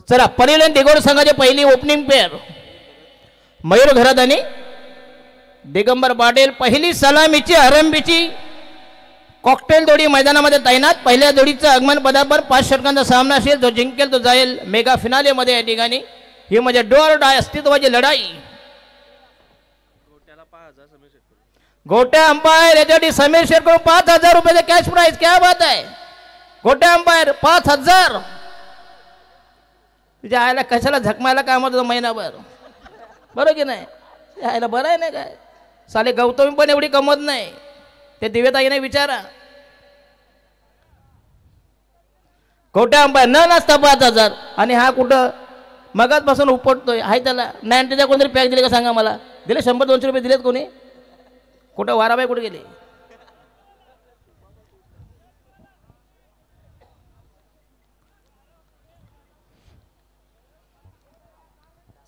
चला परिलन दिगोड संघाची पहिली ओपनिंग पेअर मयूर घरात आणि दिगंबर पाटील. पहिली सलामीची आरंभीची कॉकटेल जोडी मैदानामध्ये तैनात. पहिल्या जोडीचं आगमन पदावर 5 षटकांचा सामना असेल. जो जिंकेल तो जाईल मेगा फिनाले मध्ये. या ठिकाणी ही म्हणजे डोअर डाय अस्तित्वाची लढाई. गोट्या अंपायर याच्यासाठी समीर शेरकर 5,000 रुपये कॅश प्राइज. क्या बात आहे. गोट्या अंपायर 5,000. तुझ्या आयला कशाला झकमायला काम होतं महिनाभर. बरोबर की नाही. आयला बरं आहे नाही काय. साले गौतमी पण एवढी कमवत नाही. ते दिव्यताईने विचारा. गोट्या अंपायर न नसता 5,000 आणि हा कुठं मगाचपासून उपटतोय. हाय त्याला नाही त्याच्या कोणतरी पॅक दिले का सांगा मला. दिले 100-200 रुपये दिलेत कोणी. कुठं वाराबाई कुठे गेले.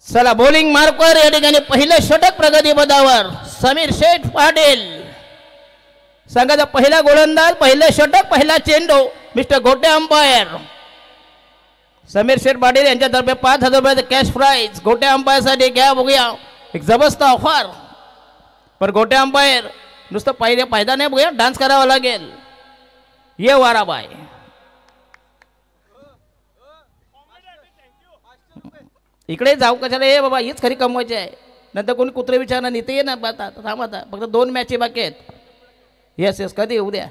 चला बॉलिंग मार्कवर या ठिकाणी पहिले षटक प्रगती पदावर समीर शेठ पाटील. संघाचा पहिला गोलंदाज. पहिले षटक पहिला चेंडू मिस्टर गोटे अंपायर समीर शेठ पाटील यांच्यातर्फे 5,000 रुपयाचं कॅश प्राइज. गोटे अंपायरसाठी घ्या बघूया एक जबरदस्त ऑफर. पण गोटे अंपायर नुसतं पहिले फायदा नाही बघूया डान्स करावा लागेल. ये वाराबाई. इकडे जाऊ कशाला. ये बाबा हीच खरी कमवायची आहे. नंतर कोणी कुत्रे विचारणार नाही. ते ये ना आता थांब. आता फक्त 2 मॅची बाकी आहेत. येस येस कधी उद्या.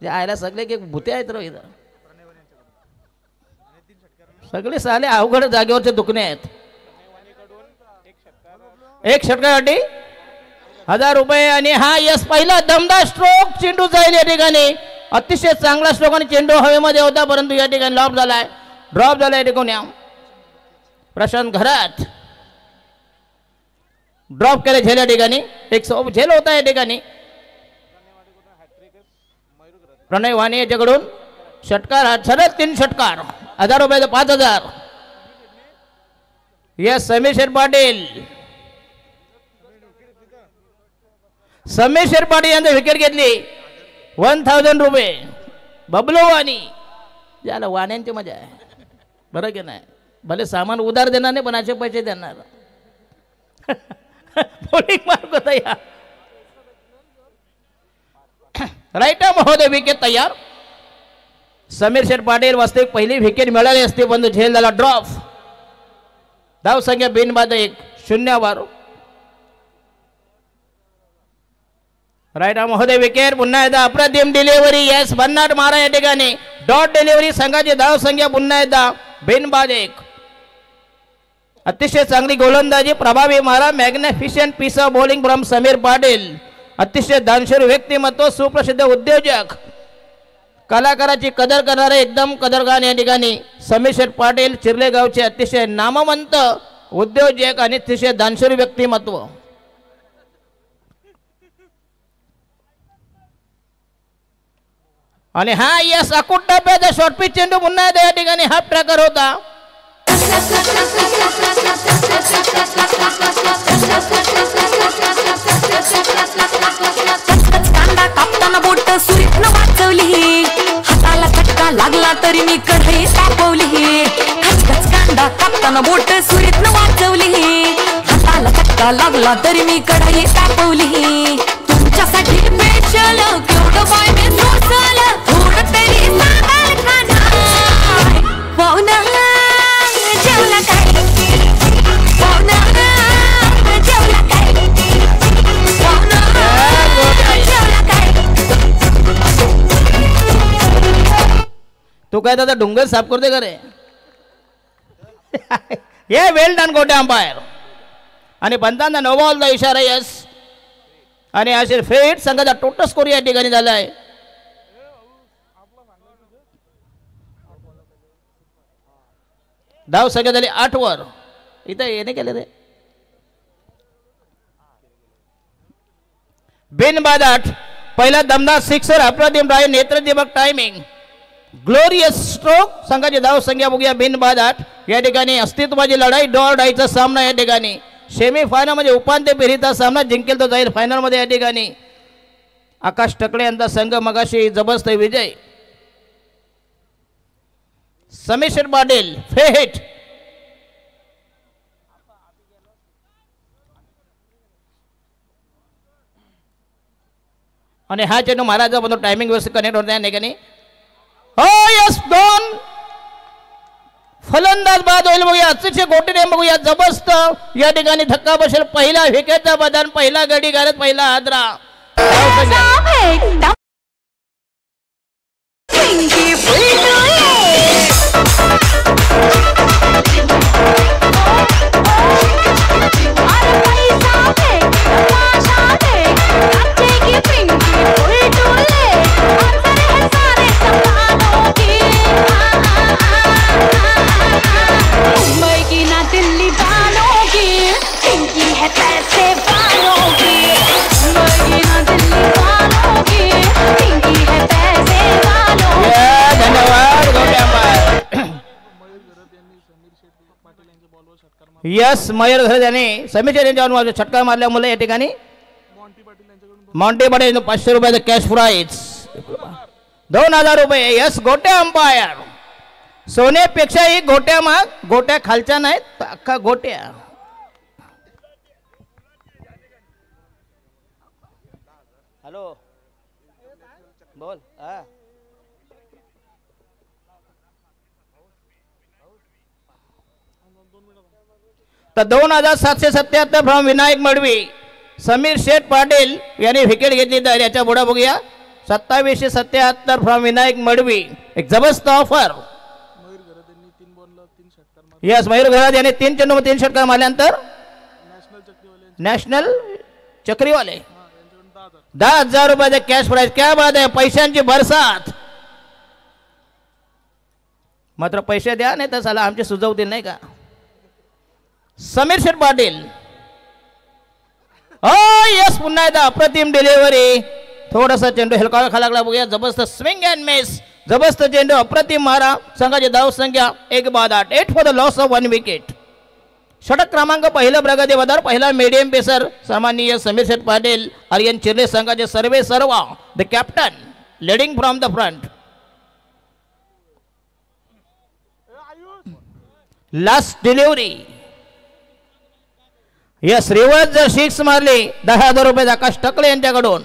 आयला सगळे की भूते आहेत रो इथं. सगळे साले अवघड जागेवरचे दुखणे आहेत. एक षटकासाठी 1,000 रुपये. आणि हा यस पहिला दमदार स्ट्रोक चेंडू जाईल या ठिकाणी. अतिशय चांगला स्ट्रोक आणि चेंडू हवेमध्ये होता परंतु या ठिकाणी लॉप झालाय. ड्रॉप झालाय. टिकून या प्रशांत घरात ड्रॉप केले झेल या ठिकाणी. एक झेल होता या ठिकाणी. प्रणय वाणी याच्याकडून षटकार. हा सरळ 3 षटकार. 1,000 रुपये 5,000. यस समीर शेठ पाटील. समीर शेठ पाटील यांनी विकेट घेतली. 1,000 रुपये. बबलू वाणी. याला वाण्यांची मजा आहे. बरं की नाही. भले सामान उधार देणार नाही पण असे पैसे देणार. बॉलिंग मार्क तयार. राईट महोदय विकेट तयार. समीर शेठ पाटील वास्तविक पहिली विकेट मिळाली असते पण झेल झाला ड्रॉप. धाव संख्या बिनबाद 1 0 राईट महोदय विकेट. पुन्हा एकदा अप्रतिम डिलिव्हरी. यस भन्नाट मारा या ठिकाणी. Dot delivery. संघाची धाव संख्या पुन्हा एकदा बिनबाद 1. अतिशय चांगली गोलंदाजी. प्रभावी मारा. Magnificent piece of bowling from Sameer Patil. अतिशय दानशूर व्यक्तिमत्व. सुप्रसिद्ध उद्योजक. कलाकाराची कदर करणारे एकदम कदरगान या ठिकाणी समीर शेठ पाटील. चिर्ले गावचे अतिशय नामवंत उद्योजक आणि अतिशय दानशूर व्यक्तिमत्व. आणि हा यस अकुट टप्प्याचा शॉर्ट पिच चेंडू पुन्हा या ठिकाणी हाफ ट्रॅकर होता. कापताना बोट सुरीतनं वाचवली. हाताला चटका लागला तरी मी कढई तापवली. खचखच कांदा कापताना बोट सुरीतनं वाचवली. हाताला चटका लागला तरी मी कढई तापवली. तुमच्यासाठी स्पेशल केवढं बाय मी सोसल. थोडं तरी सांगाल का नाही. पाहुणा जेवला काय. पाहुणा जेवला काय. पाहुणा जेवला काय. तू काय दादा डोंगर साफ करते का रे. हे वेल डन गोटे अंपायर. आणि पंतांना नो बॉलचा इशारा. यस आणि असे फेट संघाचा टोटल स्कोर या ठिकाणी झाला आहे. धाव संख्या झाली 8 वर. इथं येणे केले रे. बिनबाद 8. पहिला दमदार सिक्सर. अप्रतिम राय नेत्रदीपक टायमिंग. ग्लोरियस स्ट्रोक संघाची धाव संख्या बघूया बिनबाद 8. या ठिकाणी अस्तित्वाची लढाई डॉर डाईचा सामना या ठिकाणी सेमी फायनल म्हणजे उपांत्य फेरीचा सामना जिंकेल तो जाईल फायनल मध्ये. या ठिकाणी आकाश टकले यांचा संघ मगाशी जबरदस्त विजय. समीर शेठ पाटील फेट आणि हा चेंडू महाराजा बंधू टायमिंग व्यवस्थित कनेक्ट होत या ठिकाणी. हो यस 2 फलंदाज बाद होईल बघूया. अतिशय गोटीने बघूया जबरदस्त या ठिकाणी धक्का बसेल. पहिला विकेटचा बदन पहिला गडी घालत पहिला हादरा. यस मयूर घरत यांनी समीर शेठ यांच्यावर षटकार मारल्यामुळे या ठिकाणी मॉन्टी पाटील 500 रुपयाचं कॅश प्राइज 2000 रुपये. यस गोट्या अंपायर सोन्यापेक्षाही गोट्या माग. गोट्या खालच्या नाहीत अख्खा गोट्या. हॅलो बोल. हा तर 2777 फ्रॉम विनायक मडवी. समीर शेठ पाटील यांनी विकेट घेतली. तर याच्या पुढे बघूया 2777 फ्रॉम विनायक मडवी. एक जबरदस्त ऑफर. यस मयूर घरात यांनी 3 चेंडू 3 षटकार मारल्यानंतर नॅशनल चक्रीवाले 10,000 रुपयाचे कॅश प्राइज. क्या बात आहे. पैशांची बरसात. मात्र पैसे द्या नाही तर चला आमचे सुचवतील नाही का. समीर शेठ पाटील हो यस पुन्हा एकदा अप्रतिम डिलिव्हरी. थोडासा चेंडू हेलकावा खाला लागला बघूया. जबरदस्त स्विंग अँड मिस. जबरदस्त चेंडू अप्रतिम मारा. संघाची धाव संख्या 1-8. 8 for the loss of 1 wicket. षटक क्रमांक पहिला प्रगती बदार पहिला मीडियम पेसर सामान्य समीर शेठ पाटील आर्यन चिर्ले संघाचे सर्वे सर्व the captain leading from the front. Last delivery. Yes reverse जर 6 मारली 10,000 रुपये आकाश टकले यांच्याकडून.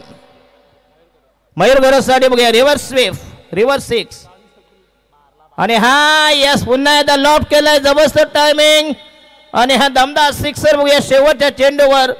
मयूर घरसाठी बघूया रिव्हर्स स्वीप रिव्हर्स 6 आणि हा यस पुन्हा एकदा लॉफ्ट केलाय. जबरदस्त टायमिंग आणि हा दमदार सिक्सर बघूया शेवटच्या चेंडूवर.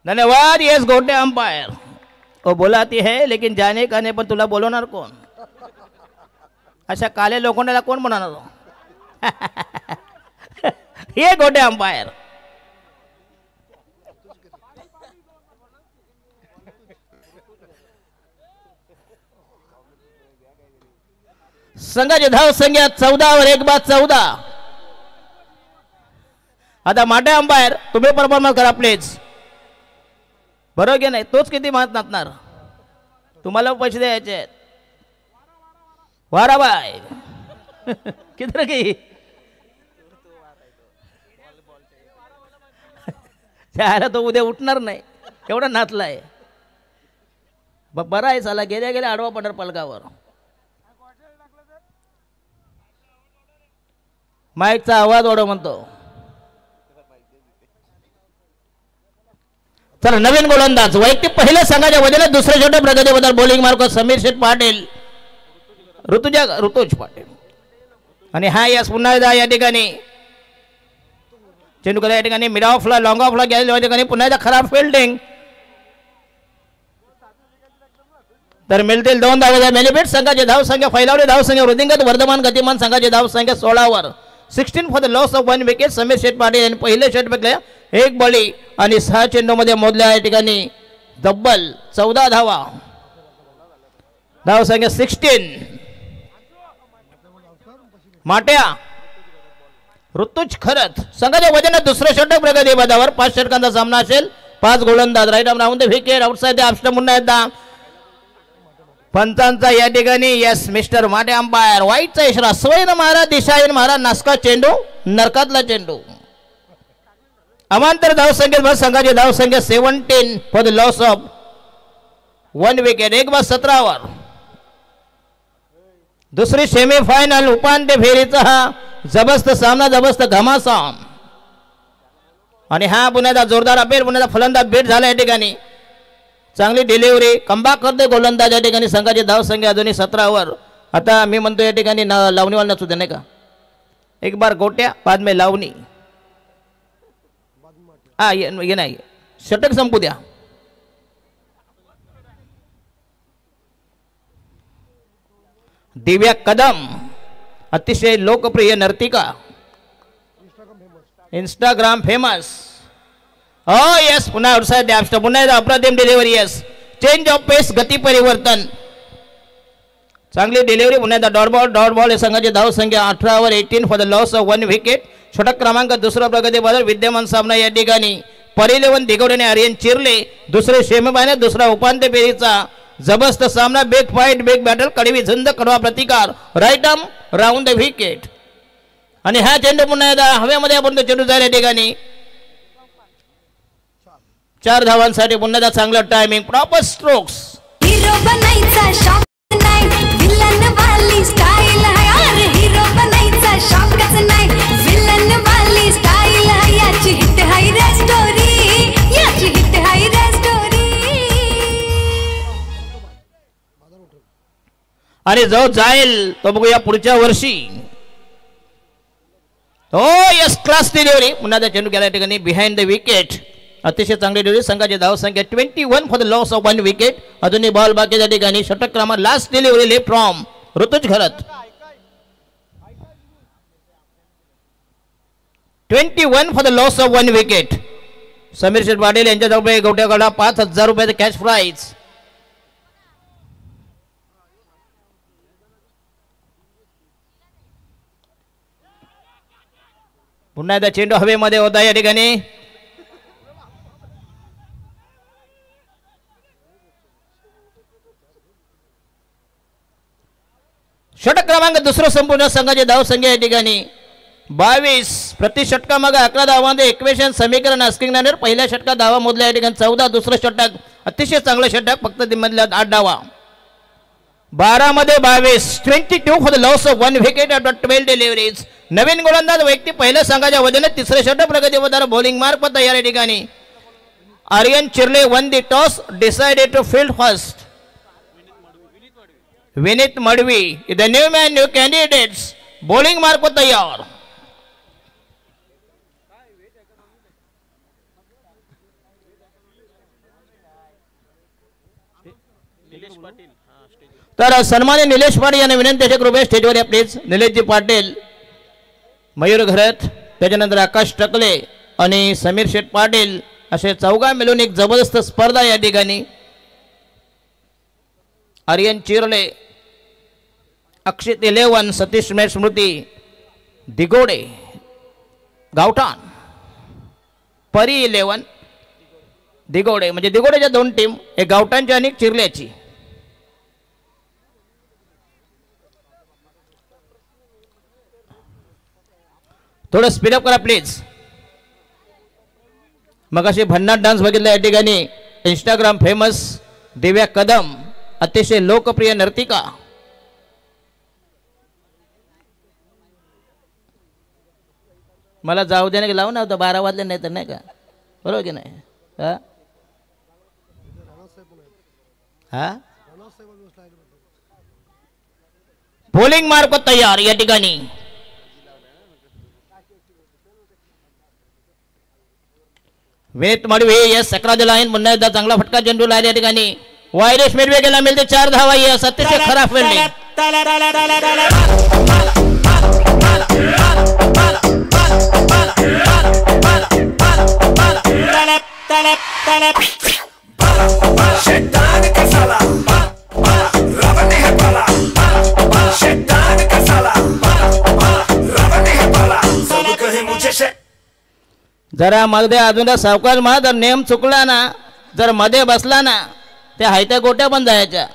धन्यवाद. यस गोटे अंपायर वो बोलाती है लेकिन जाने का नहीं पण तुला बोलवणार कोण. अशा काले लोखंडाला कोण बनवणार. हे गोटे अंपायर. संघाची धाव संख्या 14 1 बाद 14. आता माटे अंपायर तुम्ही परफॉर्मन्स करा प्लीज. बरोबर की नाही. तोच किती मात नाचणार. तुम्हाला पैसे द्यायचे आहेत. वारा बाय किती की त्याला तो उद्या उठणार नाही एवढा नाचलाय. बरं आहे साला गेल्या गेल्या आडवा पडणार पलकावर. माईकचा आवाज वाढव म्हणतो. चला नवीन गोलंदाज वैयक्तिक पहिल्या संघाच्या वतीने दुसऱ्या छोट्या प्रगतीबद्दल बॉलिंग मार्क समीर शेठ पाटील ऋतुज पाटील आणि हा यस पुन्हा एकदा या ठिकाणी चेंडू केला या ठिकाणी मिड ऑफला लॉंग ऑफला गेलेला या ठिकाणी पुन्हा एकदा खराब फिल्डिंग. तर मिळतील 2 धावांचा बेनिफिट. संघाची धावसंख्या फैलावली धावसंख्या वृद्धिंगत वर्धमान गतिमान संघाची धावसंख्या 16 वर. 16 for the loss of 1 wicket. Sameer Sheth Patil यांनी पहिले षटक 1 बळी आणि 6 चेंडू मध्ये मोडल्या या ठिकाणी डब्बल 14 धावा. धावसंख्या 16. माट्या ऋतुज खरत संघाच्या वजनात दुसरे षटक प्रगती पदावर. 5 षटकांचा सामना असेल. 5 गोलंदाज right arm round the wicket outside the off पुन्हा एकदा पंचांचा या ठिकाणी यस मिस्टर माटे अंपायर. वाईटचा इशारा. स्वयं महाराज दिशायन महाराज नासका चेंडू नरकातला चेंडू. अमांतर धावसंख्येत संघाची धावसंख्या 17 for the loss of 1 wicket. 1/17 वर. दुसरी सेमीफायनल उपांत्य फेरीचा हा जबरदस्त सामना जबरदस्त घमासान. आणि हा पुन्हा जोरदार अपेल पुन्हा फलंदाज बेट झाला या ठिकाणी. चांगली डिलिव्हरी कमबॅक करते गोलंदाज या ठिकाणी. संघाची धावसंख्या अजूनही 17 वर. आता मी म्हणतो या ठिकाणी लावणीवाला नसू दे नाही का. एक बार गोट्या बाद में लावणी. हा ये नाही षटक संपू द्या. दिव्या कदम अतिशय लोकप्रिय नर्तिका. Instagram famous. हो यस पुन्हा आउटसाइड द पुन्हा अप्रतिम delivery. Yes change of pace गती परिवर्तन. चांगली डिलिव्हरी पुन्हा डॉट बॉल या संघाची धावसंख्या 18 वर. 18 for the loss of 1 wicket. षटक क्रमांक दुसरा प्रगती बदल विद्यमान सामना या ठिकाणी परिलेवन दिगोडे आर्यन चिरले. दुसरे सेमीफायनल दुसरा उपांत्य फेरीचा जबरदस्त सामना. बिग फाईट बिग बॅटल कडवी झुंज कडवा प्रतिकार right arm round the wicket. आणि हा चेंडू पुन्हा एकदा हवेमध्ये आपण चेंडू जाईल या ठिकाणी. 4 धावांसाठी पुन्हा एकदा चांगलं टायमिंग प्रॉपर स्ट्रोक्स. हिरो बनायचा शॉक नाही विलन वाली स्टाईल आहे. अरे हिरो बनायचा शॉकच नाही विलन वाली स्टाईल आहे. याची हिट हाय रे स्टोरी. याची हिट हाय रे स्टोरी. आणि जो जाईल तो बघूया पुढच्या वर्षी. हो यस क्लास डिलिव्हरी पुन्हा त्या चेंडू केला ठिकाणी बिहाइंड द विकेट. अतिशय चांगली डिलिव्हरी. संघाची धावसंख्या 21 for the loss of 1 wicket. अजूनही बॉल बाकी त्या ठिकाणी. षटक क्रमांक last delivery left from Rutuj Kharat. 21 for the loss of 1 wicket. Sameer Sheth Patil यांच्या जवळ गोट्याकडा 5,000 रुपयाचा कॅश प्राइज. पुन्हा एकदा चेंडू हवेमध्ये होता या ठिकाणी. षटक क्रमांक दुसरा संपूर्ण संघाची धावसंख्या या ठिकाणी 22. प्रति षटकामागे 11 धावांमध्ये इक्वेशन समीकरण अस्किंग पहिल्या षटकात धावा मोजल्या या ठिकाणी 14. दुसरं षटक अतिशय चांगलं षटक फक्त मधल्या 8 धावा. 12 मध्ये 22. 22 for the loss of 1 wicket after 12 deliveries. नवीन गोलंदाज व्यक्ती पहिल्या संघाच्या वजनात तिसरे षटक प्रगतीपदावर बॉलिंग मार्क पण तयार या ठिकाणी. Aryan Chirle won the toss decided to field first. Vineet Madvi the new man new candidates. Bowling mark पण तयार. तर सन्मान्य निलेश पाटील यांना विनंती आहे कृपया स्टेजवर या प्लीज. निलेशजी पाटील मयूर घरत त्याच्यानंतर आकाश टकले आणि समीर शेठ पाटील असे चौघा मिळून एक जबरदस्त स्पर्धा या ठिकाणी. आर्यन चिरले अक्षित 11 सतीश मेश स्मृती दिगोडे गावठाण परी 11 दिगोडे म्हणजे दिगोडेच्या 2 टीम एक गावठाणची आणि चिरल्याची. थोडं स्पीडअप करा प्लीज. मग अशी भन्नाट डान्स बघितला या ठिकाणी. इंस्टाग्राम फेमस दिव्या कदम अतिशय लोकप्रिय नर्तिका. मला जाऊ देणे लावू ना 12 वाजले नाही तर नाही का बरोबर की नाही. हा बॉलिंग मार्क तयार या ठिकाणी. Vineet Madavi yes across the line पुन्हा एकदा चांगला फटका चेंडू लागला या ठिकाणी वायरेश मिडवेगेला मिळते 4 धावा यस अतिशय खराब फिल्डिंग जरा मध्ये अजून सावकाश मा जर नेम चुकला ना जर मध्ये बसला ना त्या हायत्या गोट्या पण जायच्या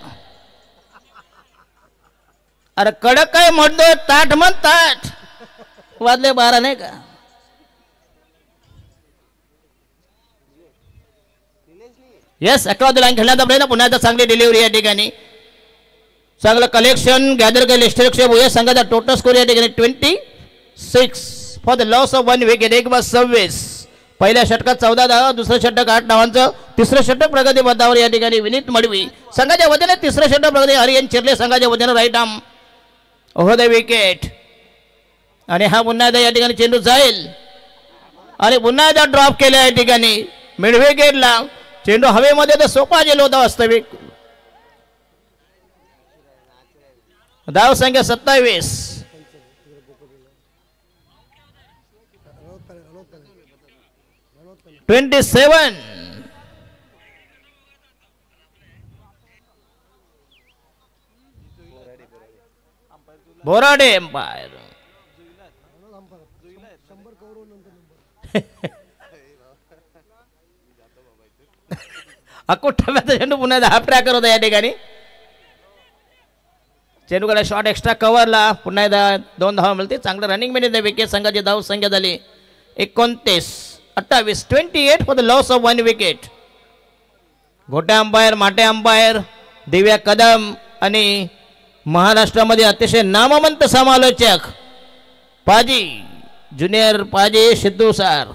अरे कडक काय म्हणतोय ताट म्हण ताट वाजले 12 नाही का यस अक्रॉस द लाईन खेळण्याचा प्रयत्न पुन्हा एकदा चांगली डिलिव्हरी या ठिकाणी चांगलं कलेक्शन गॅदर केले स्ट्रेक्शन या संघाचा टोटल स्कोर या ठिकाणी 26 for the loss of 1 wicket 1/26 पहिल्या षटकात 14 धावा दुसरं षटक 8 धावांचं तिसरं षटक प्रगती पथावर या ठिकाणी विनीत मडवी संघाच्या वतीने तिसरं षटक प्रगती हरियन चिरले संघाच्या वतीने right arm over the wicket आणि हा पुन्हा एकदा या ठिकाणी चेंडू जाईल आणि पुन्हा एकदा ड्रॉप केला या ठिकाणी मिड विकेटला चेंडू हवेमध्ये तर सोपा गेलो होता वास्तविक धाव संख्या 27 27 बोराडे एम्पायर अकुठ्याचा चेंडू पुन्हा हाफ ट्रॅकर होता या ठिकाणी चेंडूकडे शॉट एक्स्ट्रा कव्हरला पुन्हा एकदा 2 धावा मिळते चांगलं रनिंग मिनिट विकेट संघाची धाव संख्या झाली 29 for the loss of 1 wicket गोट्या अंपायर माटे अंपायर दिव्या कदम आणि महाराष्ट्रामध्ये अतिशय नामवंत समालोचक पाजी ज्युनियर पाजी सिद्धू सर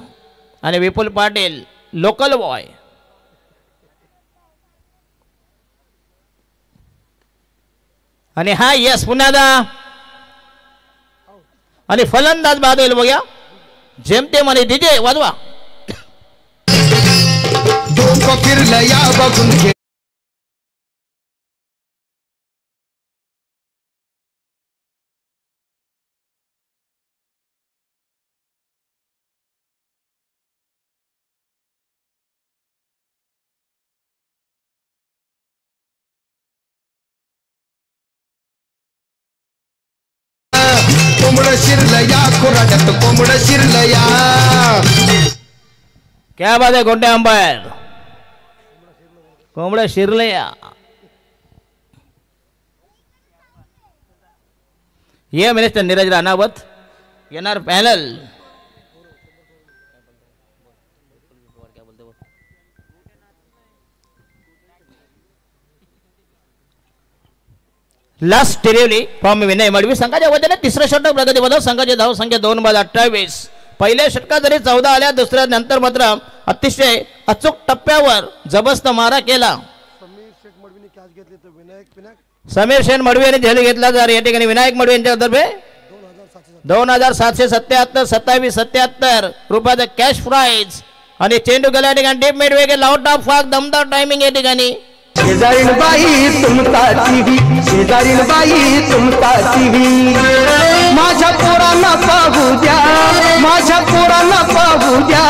आणि विपुल पाटील लोकल बॉय आणि हा यस पुन्हा आणि फलंदाज बाद होईल बघा जेमतेम आणि डीजे वाजवा कोंबड शिरलया क्या बात है गोट्या अंपायर कोंबड शिरलया ये मिनिस्टर नीरज राणावत येणार पॅनल लास्ट डिलिव्हरी फ्रॉम विनय मडवी संघाच्या वतीने तिसरं षटक प्रगती पथावर संघाची धाव संख्या 2/28 पहिल्या षटकात जरी 14 आल्या दुसऱ्या नंतर मात्र अतिशय अचूक टप्प्यावर जबरदस्त मारा केला समीर शेन मडवी यांनी झेल घेतला जर या ठिकाणी विनायक मडवी यांच्या तर्फे 2777 2777 रुपयाचं कॅश प्राइज आणि चेंडू गेल्या ठिकाणी deep mid wicket out of फाक दमदार टायमिंग या ठिकाणी शेजारीन बाई तुमचा टीव्ही शेजारीन बाई तुमचा टीव्ही माझ्या पोरांना पाहू द्या माझ्या पोरांना पाहू द्या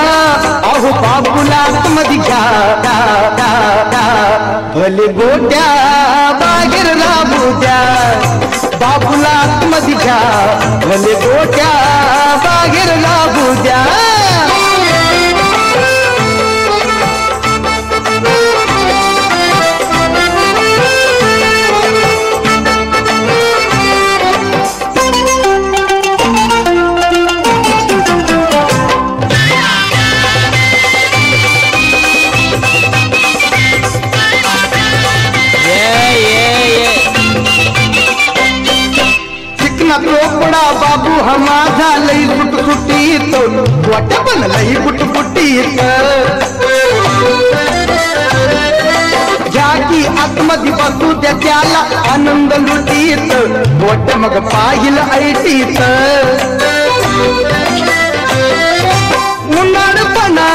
अहो बाबूला मध्ये घ्या भले गोट्या बाहेर राबू द्या बाबूला मध्ये घ्या भले गोट्या बाहेर राबू द्या रोपडा बाबू हमाझा लई गुटगुटीत वाटा पण लई गुटगुटीत ज्या की आतमध्ये बसू द्या त्याला आनंद लुटीत वाट मग पाहिल ऐटीत उन्हाळपणा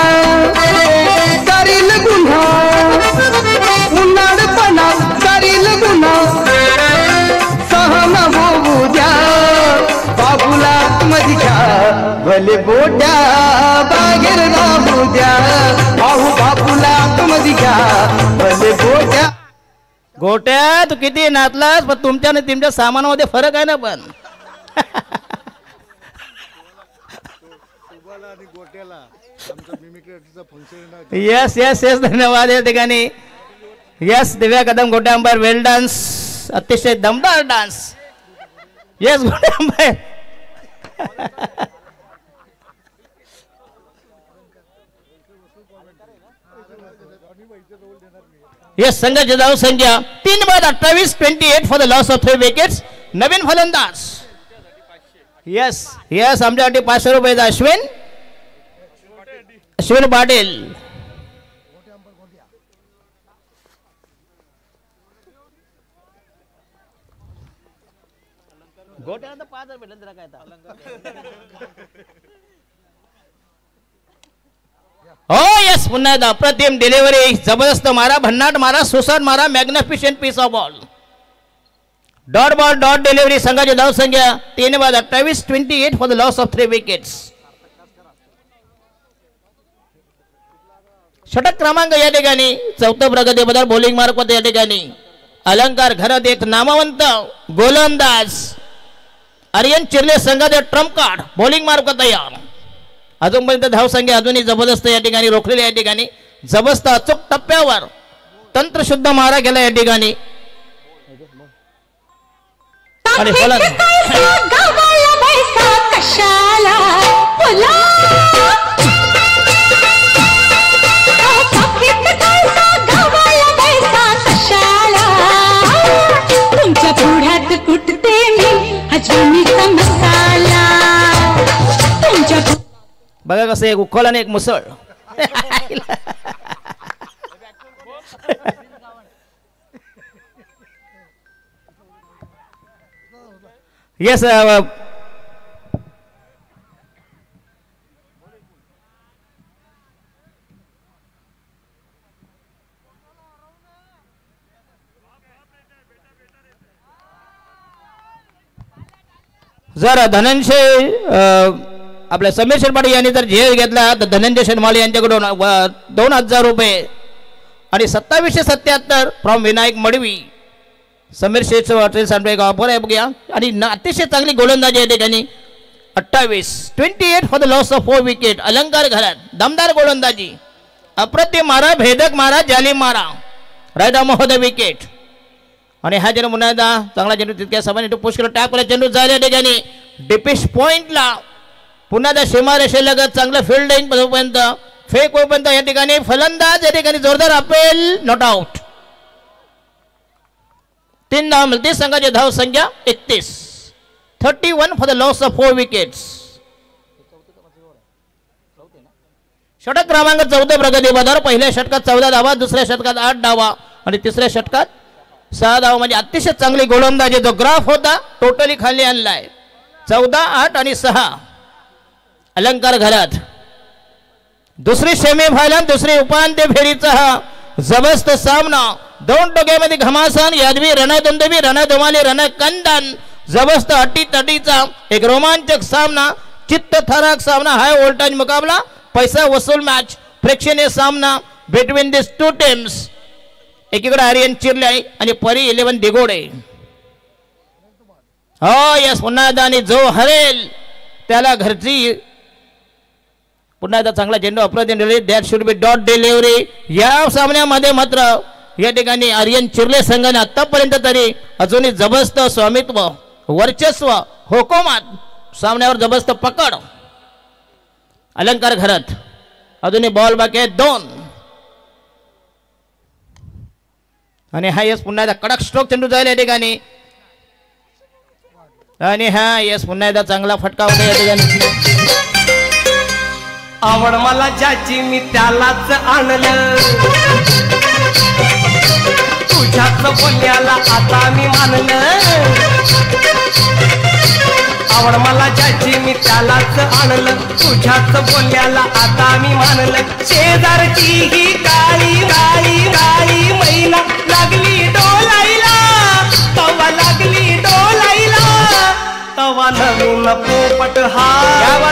गोट्या तू किती नाचलास पण तुमच्या आणि तुमच्या सामानामध्ये फरक आहे ना पण यस यस यस धन्यवाद या ठिकाणी यस दिव्या कदम गोट्या अंबार वेल डान्स अतिशय दमदार डान्स यस गोट्या अंबार यस संघाची धाव संख्या 3/28 28 for the loss of 3 wickets नवीन फलंदाज यस यस आमच्यासाठी 500 रुपयाचा अश्विन पाटील गोट्यानंतर 5,000 भेटलं जरा काय हो यस पुन्हा एकदा अप्रतिम डिलिव्हरी जबरदस्त मारा भन्नाट मारा सुसाट मारा magnificent piece of ball dot delivery संघाची धाव संख्या 3/28 28 for the loss of 3 wickets षटक क्रमांक या ठिकाणी चौथं प्रगती बदल बॉलिंग मार्क होते या ठिकाणी अलंकार घरात एक नामवंत गोलंदाज आर्यन चिर्ले संघाचे ट्रम्प कार्ड बॉलिंग मार्क तयार अजूनपर्यंत धाव संख्या अजूनही जबरदस्त या ठिकाणी रोखलेली या ठिकाणी जबरदस्त अचूक टप्प्यावर तंत्रशुद्ध मारा गेला या ठिकाणी आणि तुमच्या पुढ्यात कुठते मी अजूनचा मसाला तुमच्या बघा कसं एक उखल आणि एक मुसळ येस जर धनंजय आपल्या समीर शेरपाटी यांनी जर झेल घेतला तर धनंजय शेरमाळे यांच्याकडून 2,000 रुपये आणि 2777 from Vinayak Madavi Sameer Sheth hotel सांडवे offer आहे बघूया आणि अतिशय चांगली गोलंदाजी आहे ठिकाणी 28 for the loss of 4 wicket अलंकार घरात दमदार गोलंदाजी अप्रतिम मारा भेदक मारा जाली मारा राईट ऑफ द विकेट आणि हा चेंडू पुन्हा एकदा चांगला चेंडू तितक्या समाने पुश केला टॅप केला चेंडू झाल्या ठिकाणी डिपिश पॉइंटला पुन्हा एकदा सीमारेषेलगत चांगलं फिल्डिंग पर्यंत फेक होईपर्यंत या ठिकाणी फलंदाज या ठिकाणी जोरदार अपेल नॉट आउट 3 धाव मिळते संघाची धाव संख्या 31 for the loss of 4 wickets षटक क्रमांक 14 प्रगती बदल पहिल्या षटकात 14 धावा दुसऱ्या षटकात 8 धावा आणि तिसऱ्या षटकात 6 धावा म्हणजे अतिशय चांगली गोलंदाजी जो ग्राफ होता टोटली खाली आणलाय 14 8 आणि 6 अलंकार घरात दुसरी सेमीफायनल दुसरी उपांत्य फेरीचा हा जबरदस्त सामना 2 टोक्यामध्ये घमासान यादवी रणदुंदवी रणधुमाली रणकंदन जबरदस्त अटीतटीचा एक रोमांचक सामना चित्तथरारक सामना हाय व्होल्टेज मुकाबला पैसा वसूल मॅच प्रेक्षणीय सामना बिटवीन दिस 2 टीम्स एकीकडे आर्यन चिर्ले आणि परी 11 दिगोडे हो यस पुन्हा एकदा आणि जो हरेल त्याला घरची पुन्हा एकदा चांगला चेंडू अप्रतिम delivery that should be dot delivery या सामन्यामध्ये मात्र या ठिकाणी आर्यन चिर्ले संघाने आतापर्यंत तरी अजूनही जबरदस्त स्वामित्व वर्चस्व हुकुमात सामन्यावर जबरदस्त पकड अलंकार घरात अजूनही बॉल बाकी आहे 2 आणि हा यस पुन्हा एकदा कडक स्ट्रोक चेंडू जाईल या ठिकाणी आणि हा यस पुन्हा एकदा चांगला फटका होता या ठिकाणी आवड मला ज्याची मी त्यालाच आणलं तुझ्याच बोलण्याला आता मी मानलं आवड मला ज्याची मी त्यालाच आणलं तुझ्याच बोलण्याला आता मी मानलं शेजारची ही काळी काळी काळी मैना लागली डोलायला तवा लागली डोलायला तवा नवीन पोपट हा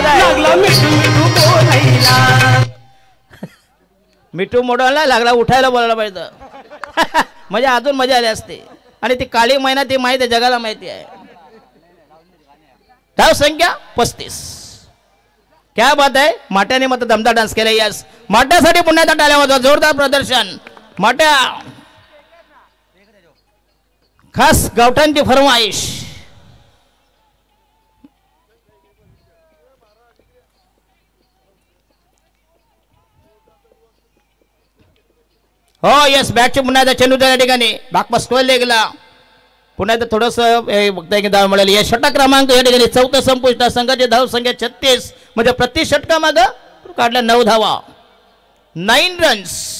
लागला मिठू मिठू बोलायला मिठू मोडायला लागला उठायला बोलायला पाहिजे म्हणजे अजून मजा आली असते. आणि ती काळी महिना ती माहिती आहे, जगाला माहिती आहे. धाव संख्या 35. क्या बात आहे. माट्याने मत दमदार डान्स केला. यस, माट्यासाठी पुन्हा एकदा टाळ्या वाजवा. जोरदार प्रदर्शन माट्या. खास गावठांची फरमाईश. हो यस, बॅटची पुन्हा एकदा चेंडू त्या ठिकाणी बाकपास स्कोअर गेला. पुन्हा एकदा थोडंसं बघता की धाव मिळाली. या षटक क्रमांक या ठिकाणी 4 संपुष्ट. संघाची धाव संख्या 36. म्हणजे प्रति षटका माग काढल्या 9 धावा, 9 रन्स.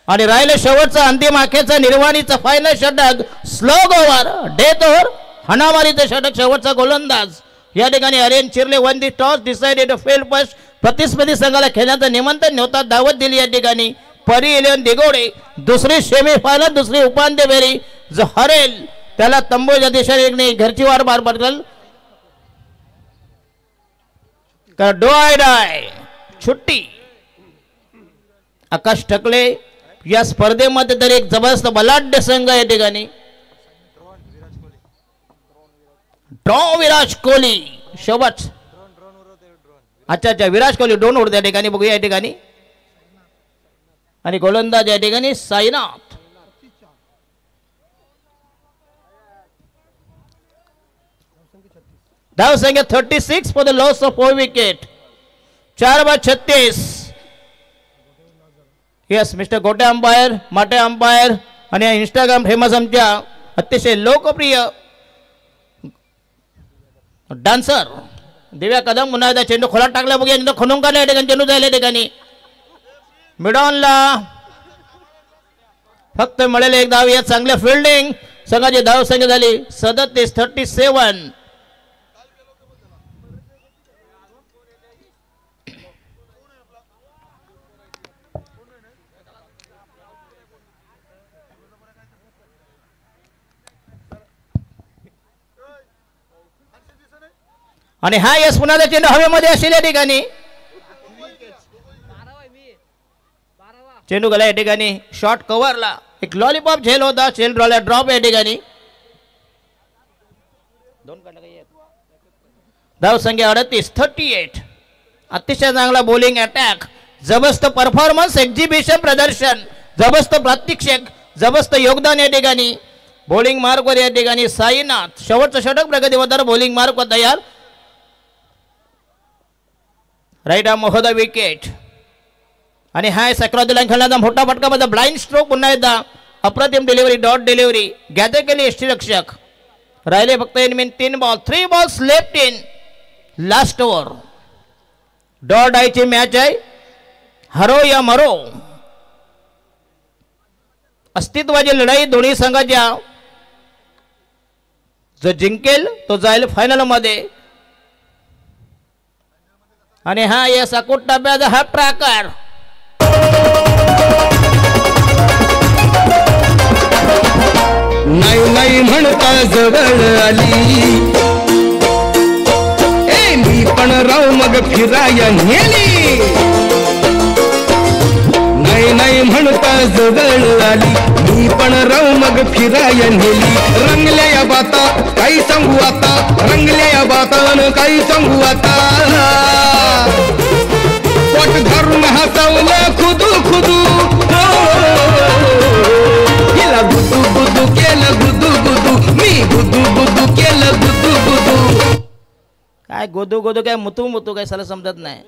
आणि राहिले शेवटचा अंतिम आखेचा निर्वाणीचा फायनल षटक. स्लोग ओव्हर, डेथ ओव्हर, हणामारीचं षटक. शेवटचा गोलंदाज या ठिकाणी अरेन चिरले. वन दी टॉस डिसाइडेड फील्ड फर्स्ट. प्रतिस्पर्धी संघाला खेळण्याचं निमंत्रण नव्हता, दावत दिली या ठिकाणी. परी 11 दिगोडे. दुसरी सेमीफायनल, दुसरी उपांत्य फेरी. जो हरेल त्याला तंबूच्या दिशेने घरची वार पार पडेल. तर डोय डाय छुट्टी. आकाश ठकले या स्पर्धेमध्ये तर एक जबरदस्त बलाढ्य संघ या ठिकाणी. ड्रॉ विराट कोहली शेवट. अच्छा, विराट कोहली ड्रोन उडते या ठिकाणी. बघूया या ठिकाणी. आणि गोलंदाज या ठिकाणी साईनाथ. धाव संख्या 36 for the loss of 4 wicket. 4/36. Yes, mister गोटे अंपायर, माटे अंपायर आणि इंस्टाग्राम फेमस आमच्या अतिशय लोकप्रिय डान्सर दिव्या कदम. पुन्हा एकदा चेंडू खोलात टाकला. बघूया खणून काढला या ठिकाणी. चेंडू जायला ठिकाणी मिडॉनला फक्त मिळेल एक धाव. या चांगल्या फिल्डिंग. संघाची धाव संख्या झाली 37. आणि हा यस पुन्हा चेंडू हवेमध्ये असेल या ठिकाणी. चेंडू गेला या ठिकाणी शॉर्ट कव्हरला. एक लॉलीपॉप झेल होता. चेंडू ड्रॉप या ठिकाणी. धाव संख्या 38. अतिशय चांगला बॉलिंग अटॅक. जबरदस्त परफॉर्मन्स, एक्झिबिशन प्रदर्शन, जबरदस्त प्रात्यक्षिक, जबरदस्त योगदान या ठिकाणी. बॉलिंग मार्कवर या ठिकाणी साईनाथ. शेवटचं षटक प्रगतीवर बॉलिंग मार्कवर तयार. राईट आर्म महोदय विकेट. आणि हाय सक्रॉस लाईन खेळण्याचा मोठा फटका. मध्ये ब्लाइंड स्ट्रोक. पुन्हा एकदा अप्रतिम डिलिव्हरी, डॉट डिलिव्हरी. गॅदर केली यष्टीरक्षक. राहिले फक्त इन मीन 3 ball, 3 balls left in last over. Dot आयची मॅच आहे. हरो या मरो. अस्तित्वाची लढाई दोन्ही संघाच्या. जो जिंकेल तो जाईल फायनल मध्ये. आणि हा या साकोट टप्प्याचा हा प्रकार. नाही नाही म्हणता जवळ आली. ए मी पण राव मग फिराया नेली. नाही नाही म्हणता जवळ आली. मी पण राव मग फिराया नेली. रंगल्या या बाता काही सांगू आता. रंगल्या या बातान काही सांगू आता. पोट धरून हसवलं खुदू खुदू. हिला गुदू गुदू केलं गुदू गुदू. मी गुदू गुदू केलं गुदू गुदू. काय गोदू गोदू काय मुतू मुतू काय साला समजत नाही.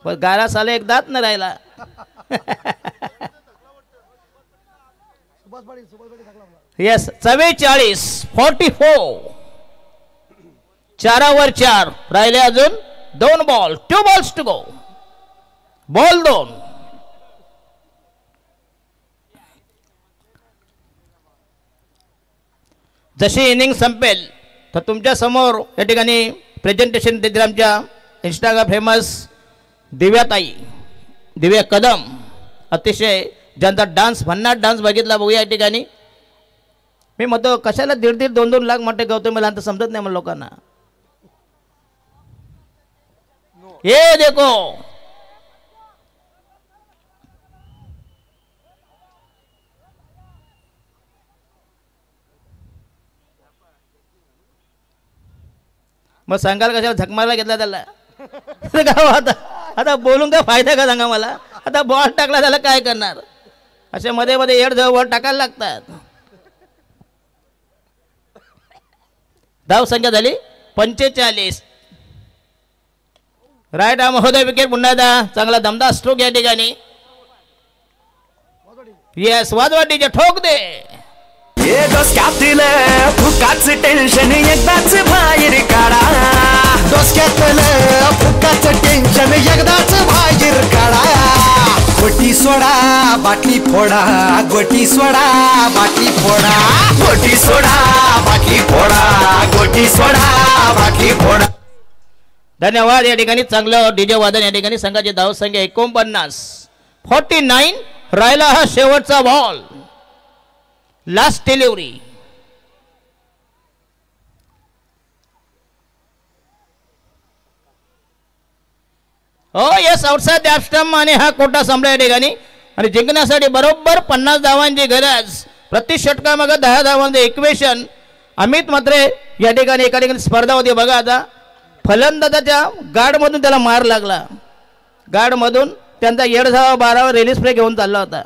पण गारा साला एक दात न राहिला. येस 44. 4 वर 4 राहिले. अजून 2 ball, 2 balls to go. Ball 2. जशी इनिंग संपेल तर तुमच्या समोर या ठिकाणी प्रेझेंटेशन देतील आमच्या इंस्टाग्राम फेमस दिव्याताई, दिव्या कदम. अतिशय ज्यांचा डान्स, भन्नाट डान्स बघितला. बघूया या ठिकाणी. मी म्हणतो कशाला 1.5 2 लाख मोठे गवतो. मला आता समजत नाही मला लोकांना. ये देखो मग सांगाल कशाला झक मारायला घेतला त्याला आता बोलून काय फायदा का सांगा मला. आता बॉल टाकला त्याला काय करणार. अशा मध्ये मध्ये एड जवळ बॉल टाकायला लागतात. धाव संख्या झाली 45. राईट आर्म महोदय विकेट पुन्हा एकदा चांगला दमदार स्ट्रोक या ठिकाणी. येस वाजवाटीचे ठोक दे. डोसक्यातील फुकाच टेन्शन एकदाच बाहेर काढा. डोसक्यातलं फुकाचं टेन्शन एकदाच बाहेर काढा. गोटी सोडा बाटली फोडा. गोटी सोडा बाटली फोडा. गोटी सोडा बाटली फोडा. गोटी सोडा बाटली फोडा. धन्यवाद. या ठिकाणी चांगलं डीजे वादन. या ठिकाणी संघाची धाव संख्या 49. राहिला हा शेवटचा बॉल. Last delivery. हो येस आउटसाइड द स्टंप आणि हा कोटा संपला या ठिकाणी. आणि जिंकण्यासाठी बरोबर 50 धावांची गरज. प्रति षटकामागे 10 धावांचे इक्वेशन. अमित म्हात्रे या ठिकाणी एका ठिकाणी स्पर्धा होती बघा. आता फलंदाजाच्या गार्डमधून त्याला मार लागला. गार्डमधून त्यांचा 12 रिलीज प्ले घेऊन चालला होता.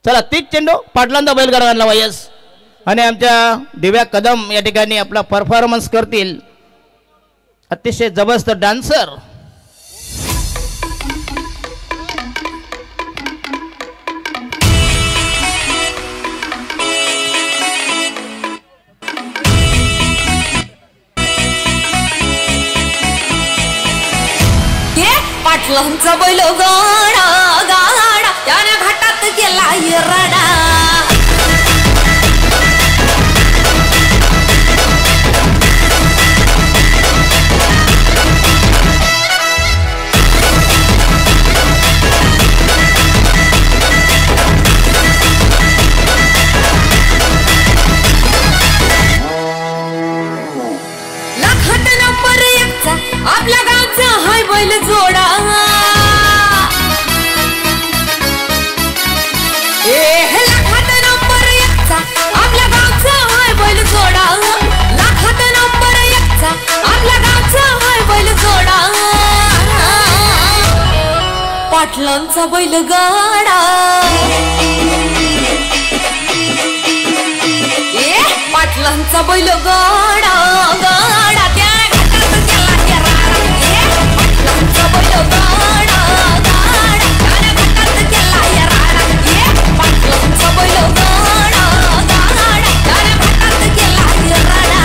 चला 30 चेंडू पाटलांचा बैलगाडा आणला वायस. आणि आमच्या दिव्या कदम या ठिकाणी आपला परफॉर्मन्स करतील. अतिशय जबरदस्त डान्सर. पाटलांचा बैल गाडा गाडा त्याने घाटात गेला येराडा. लाखात नंबर 1चा आपल्या गावचा हाय बैल जोडा. लाखात नंबर 1चा आपल्या गावचा हाय बैल जोडा. लाखात नंबर 1चा आपल्या गावचा हाय बैल जोडा. पाटलांचा बैल गाडा. पाटलांचा बैल गाडा गाडा त्या घाटात गेला येराडा. पाटलांचा बैल गाडा गाडा त्या घाटात गेला येराडा. पाटलांचा बैल गाडा गाडा त्या घाटात गेला येराडा.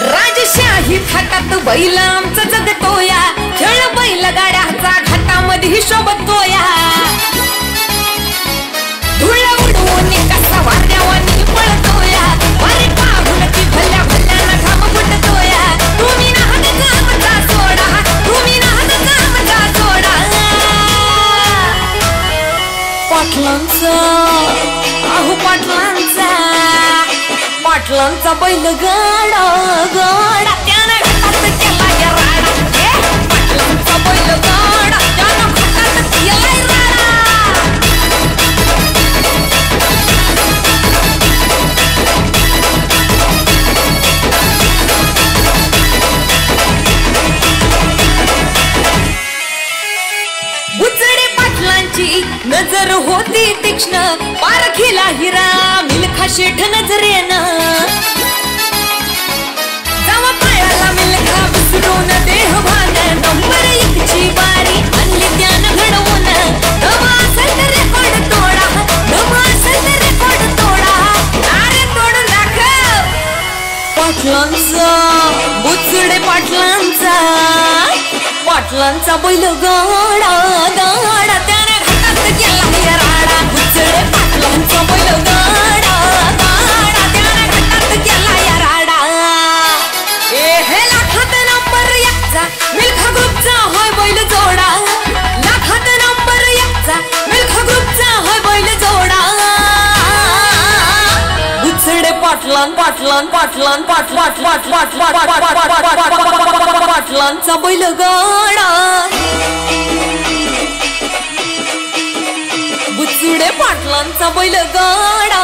राजशाही थाटात बैल आमचा जगतोया. खेळ बैल गाड्याचा घाटामध्ये शोभतोया. धुळ उडवून कसा वाऱ्यावानी पळतोया. वारे पाहून ती भल्या भल्याला घाम फुटतोया. तुम्ही नाहत कामचा सोडा. तुम्ही नाहत कामचा सोडा. पाटलांचा अहो पाटलांचा. पाटलांचा बैल गाडा गाडा त्यानं घाटात गेला येराडा. पाटलांचा बैल गाडा त्यानं घाटात गेला येराडा. बुचडे पाटलांची नजर होती तीक्ष्ण. पारखीला हिरा मिल्खा शेठ नजरेनं. जावा पायाला मिल्खा विसरून देह भान. नंबर 1ची बारी आणली त्यानं घडवून. नवा असेल तर रेकॉर्ड तोडा. नवा असेल तर रेकॉर्ड तोडा. अरे तोडून दाखव. पाटलांचा बुचडे पाटलांचा. पाटलांचा बैल गाडा गाडा त्याने घाटात गेला येराडा. बुचडे पाटलांचा बैल गाडा गाडा त्याने घाटात गेला येराडा. लाखात नंबर 1चा मिल्खा ग्रुपचा होय बैल जोडा. लाखात नंबर 1चा मिल्खा ग्रुपचा होय बैल जोडा. बुचडे पाटला पाटलांचा बैलगाडा बुचुडे पाटलांचा बैलगाडा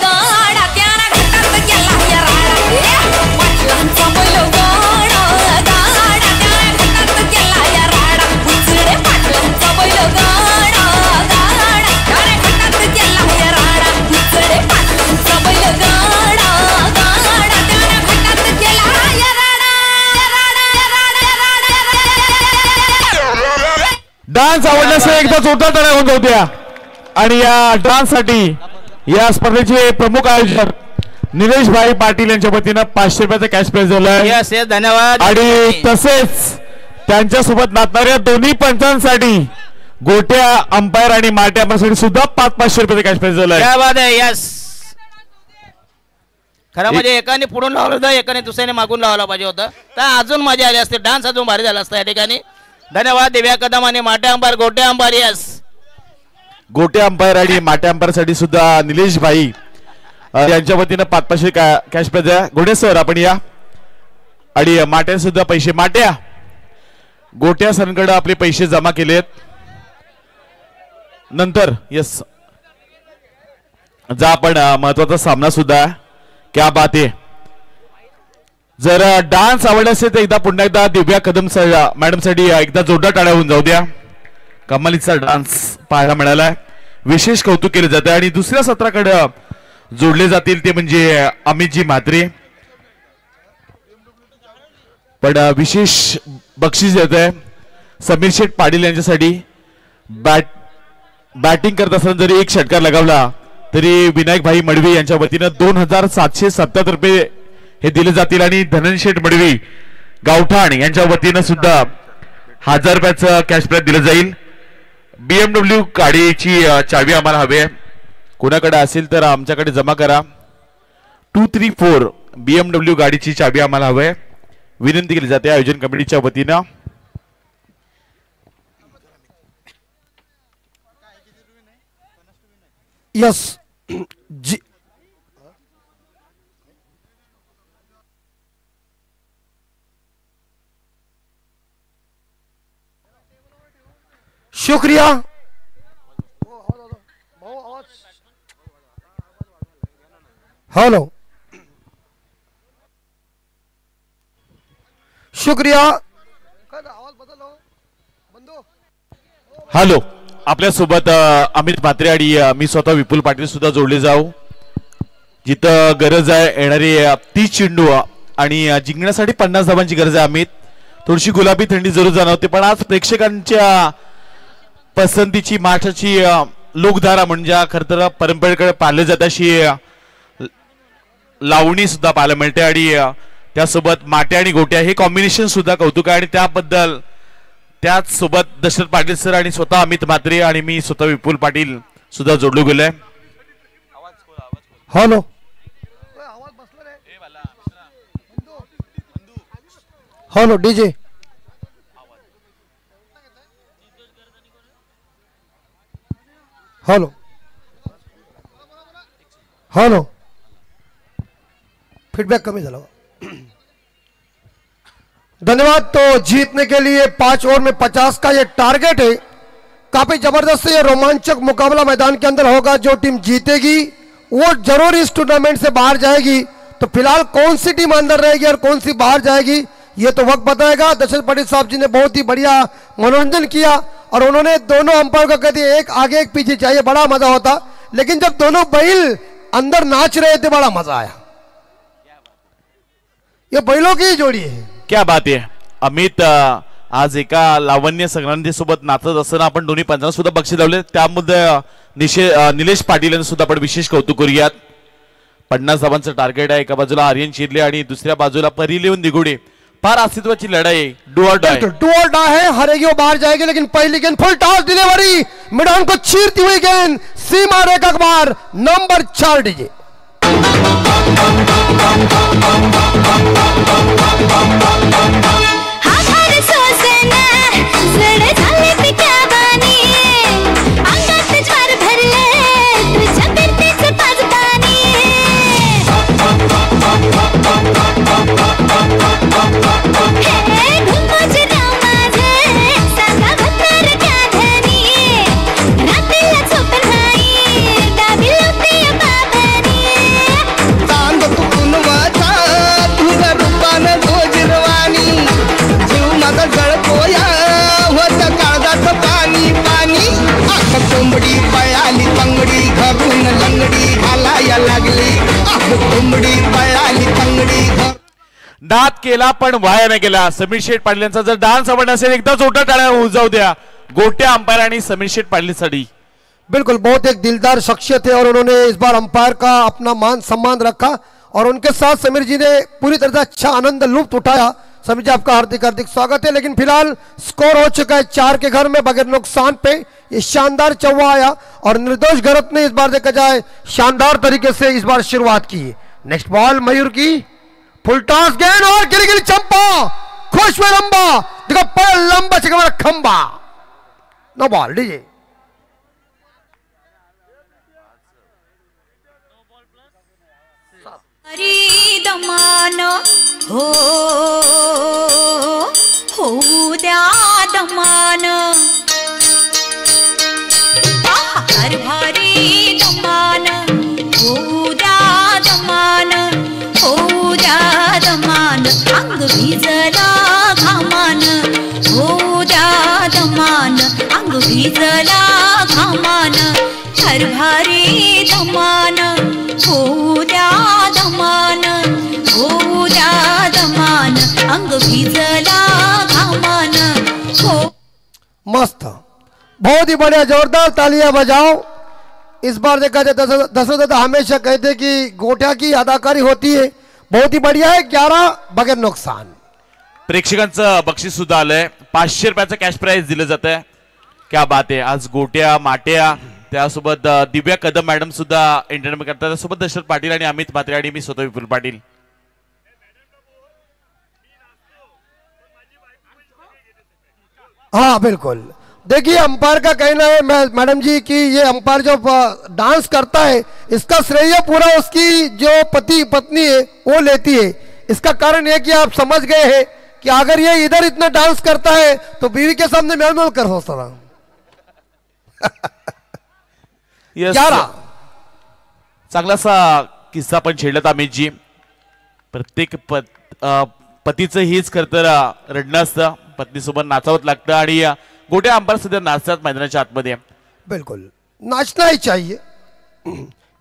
गाडा त्याला घाटात गेला या राडा पाटलांचा बैलगाडा गाडा त्याला घाटात गेला या राडा बुचुडे पाटलांचा बैलगाडा गाडा त्याला घाटात गेला या राडा बुचुडे पाटलांचा बैलगाडा गाडा त्याला घाटात गेला या डान्स आवडल्यास एकदा जोरदार टाळ्या होऊन जाऊ द्या. आणि या डान्स साठी या स्पर्धेचे प्रमुख आयोजक निलेश भाई पाटील यांच्या वतीनं 500 रुपयाचा कॅश प्राइज दिलाय. यस यस धन्यवाद. आणि तसेच त्यांच्यासोबत नाचणाऱ्या दोन्ही पंचांसाठी गोट्या अंपायर आणि माट्या अंपायरसाठी सुद्धा 500 रुपयाचा कॅश प्राइज दिलाय. क्या बात आहे. यस खरं म्हणजे एकाने पुढून लावलं होतं एकाने दुसऱ्याने मागून लावला पाहिजे होतं तर अजून मजा आली असते. डान्स अजून भारी झाला असता या ठिकाणी. धन्यवाद दिव्या कदम आणि माट्या अंपायर गोट्या अंपायर. यस गोट्या अंपायर आणि माट्या अंपायर साठी सुद्धा निलेश भाई यांच्या वतीनं 500 कॅश प्राइज आहे. घोडे सर आपण या. आणि माट्या सुद्धा पैसे माट्या गोट्या सरांकडे आपले पैसे जमा केलेत. नंतर यस जा आपण महत्वाचा सामना सुद्धा क्या बात आहे. जर डान्स आवडला असेल तर एकदा पुन्हा एकदा दिव्या कदम मॅडम साठी एकदा जोरदार टाळ्या होऊन जाऊ द्या. कमालीचा डान्स पाहायला मिळालाय. विशेष कौतुक केले जाते. आणि दुसऱ्या सत्राकडे जोडले जातील ते म्हणजे अमितजी म्हात्रे. पण विशेष बक्षीस देत आहे समीर शेठ पाटील यांच्यासाठी. बॅटिंग करत असताना जरी एक षटकार लगावला तरी विनायक भाई मडवी यांच्या वतीनं 2777 रुपये हे दिले जातील. आणि धनंजय शेठ मडवी गावठाण यांच्या वतीनं सुद्धा 1000 रुपयाचं कॅश प्राइज दिलं जाईल. BMW गाडीची चावी आम्हाला हवी आहे. कोणाकडे असेल तर आमच्याकडे जमा करा. 234 BMW गाडीची चावी आम्हाला हवी आहे. विनंती केली जाते आयोजन कमिटीच्या वतीनं. यस जी शुक्रिया. हॅलो शुक्रिया. हॅलो आपल्यासोबत अमित म्हात्रे आणि मी स्वतः विपुल पाटील सुद्धा जोडले जाऊ. जिथं गरज आहे येणारी 30 चेंडू आणि जिंकण्यासाठी 50 धावांची गरज आहे. अमित थोडीशी गुलाबी थंडी जरूर जाणवते पण आज प्रेक्षकांच्या पसंतीची माठाची लोकधारा म्हणजे खर तर परंपरेकडे पाळले जात अशी लावणी सुद्धा पाहायला मिळते. आणि त्यासोबत माट्या आणि गोट्या हे कॉम्बिनेशन सुद्धा कौतुक आहे. आणि त्याबद्दल त्याच सोबत दशरथ पाटील सर आणि स्वतः अमित म्हात्रे आणि मी स्वतः विपुल पाटील सुद्धा जोडलो गेलोय. Hello hello DJ hello hello feedback कमी झाला. धन्यवाद. तो जीतने के लिए 5 ओवर में 50 का ये टारगेट है. काफी जबरदस्त ये रोमांचक मुकाबला मैदान के अंदर होगा. जो टीम जीतेगी वो जरूर इस टूर्नामेंट से बाहर जाएगी. तो फिलहाल कौन सी टीम अंदर रहेगी और कौन सी बाहर जाएगी ये तो वक्त बताएगा. दशरथ पाटिल साहब जी ने बहुत ही बढ़िया मनोरंजन किया और उन्होंने दोनों अंपायर को कहते एक आगे एक पीछे चाहिए, बड़ा मजा होता. लेकिन जब दोनों बैल अंदर नाच रहे थे बड़ा मजा आया. ये बैलों की ही जोड़ी है. क्या बात आहे. अमित आज एका लावण्य संक्रांती सोबत नाचत असताना आपण दोन्ही पंचांना सुद्धा बक्षीस लावले. त्यामध्ये निलेश पाटील यांनी सुद्धा आपण विशेष कौतुक करूयात. 50 धावांचं टार्गेट आहे. एका बाजूला आर्यन चिरले आणि दुसऱ्या बाजूला परिलेवन दिगुडे. फार अस्तित्वाची लढाई. डू और डाय है. हारेगी वो बाहर जाएगी. लेकिन पहली गेंद फुल टॉस डिलीवरी मैदान को चीरती हुई गेंद सीमा रेखा के बाहर. Number 4 DJ. पळाली पंगडी घरून लंगडी घालाया लागली कोंबडी पळाली पंगडी नाद केला पण वाया नाही गेला. समीर शेठ पाटील यांचा जर डान्स आवडला असेल एकदा जोरदार टाळ्या उजावू द्या गोट्या अंपायर आणि समीर शेठ पाटीलसाठी. बिल्कुल बहुत एक दिलदार शख्सियत है और उन्होंने इस बार अंपायर का अपना मान सम्मान रखा और उनके साथ समीर जी ने पूरी तरह से अच्छा आनंद लुत्फ उठाया. समीर जी आपका हार्दिक हार्दिक स्वागत है. लेकिन फिलहाल स्कोर हो चुका है 4 के घर में बगैर नुकसान पे. ये शानदार चौवा आया और निर्दोष गरत ने इस बार देखा जाए शानदार तरीके से इस बार शुरुआत की. नेक्स्ट बॉल मयूर की फुल टॉस गेंद और गिरी गिरी चंपा खुश हुए लंबा देखो पर लंबा चका खंबा. नो बॉल डीजे दमान हो द्या दमान हर भारी दमान हो द्या दमान अंग भिजला घामान हो द्या दमान अंग भिजला घामान हर भारी दमान हो द्या दमान अंग भिजला घामान हो. मस्त बहुत ही बढ़िया जोरदार तालियां बजाओ. इस बार देखा जाए दशरथ हमेशा कहते कि गोट्या की अदाकारी होती है. बहुत ही बढ़िया है 11 बगैर नुकसान. प्रेक्षकांचं बक्षीस सुद्धा आलंय 500 रुपयाचं कॅश प्राइज दिलं जात आहे. क्या बात आहे. आज गोट्या माट्या त्यासोबत दिव्या कदम मॅडम सुद्धा एंटरटेनमेंट करतात. त्यासोबत दशरथ पाटील आणि अमित म्हात्रे आणि मी स्वतः विपुल पाटील. हाँ बिल्कुल. देखिए अंपायर का कहना है मैडम जी कि ये अंपायर जो डांस करता है इसका श्रेय पूरा उसकी जो पति पत्नी है वो लेती है. इसका कारण यह कि आप समझ गए हैं कि अगर ये इधर इतना डांस करता है तो बीवी के सामने मेलमेल कर सकता था. चांगलासा किस्सा पण छेडलात अमित जी. प्रत्येक पतीचं हीच खरं तर रडणं असतं. पत्नीसोबत नाचावत लागतं आणि गोट्या अंपायर सध्या नाचतात मैदानाच्या आतमध्ये. बिल्कुल नाचना ही चाहिए.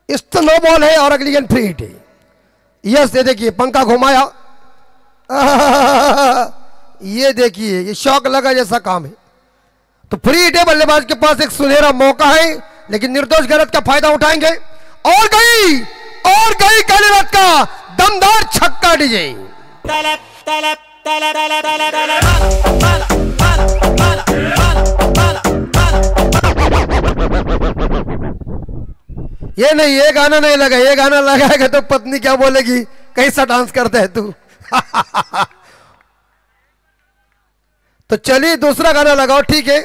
इस तो नो बॉल है और अगली गेंद फ्री हिट है. यस ये देखिए पंखा घुमाया. ये देखिए ये शौक लगा जैसा काम है. तो फ्री हिट है. बल्लेबाज के पास एक सुनहरा मौका है लेकिन निर्दोष गलत का फायदा उठाएंगे. और गई कालीरथ का दमदार छक्का डीजे. ये नहीं ये गाना नहीं लगा. ये गाना लगाएगा तो पत्नी क्या बोलेगी कैसा डांस करता है तू. तो चलिए दूसरा गाना लगाओ. ठीक है.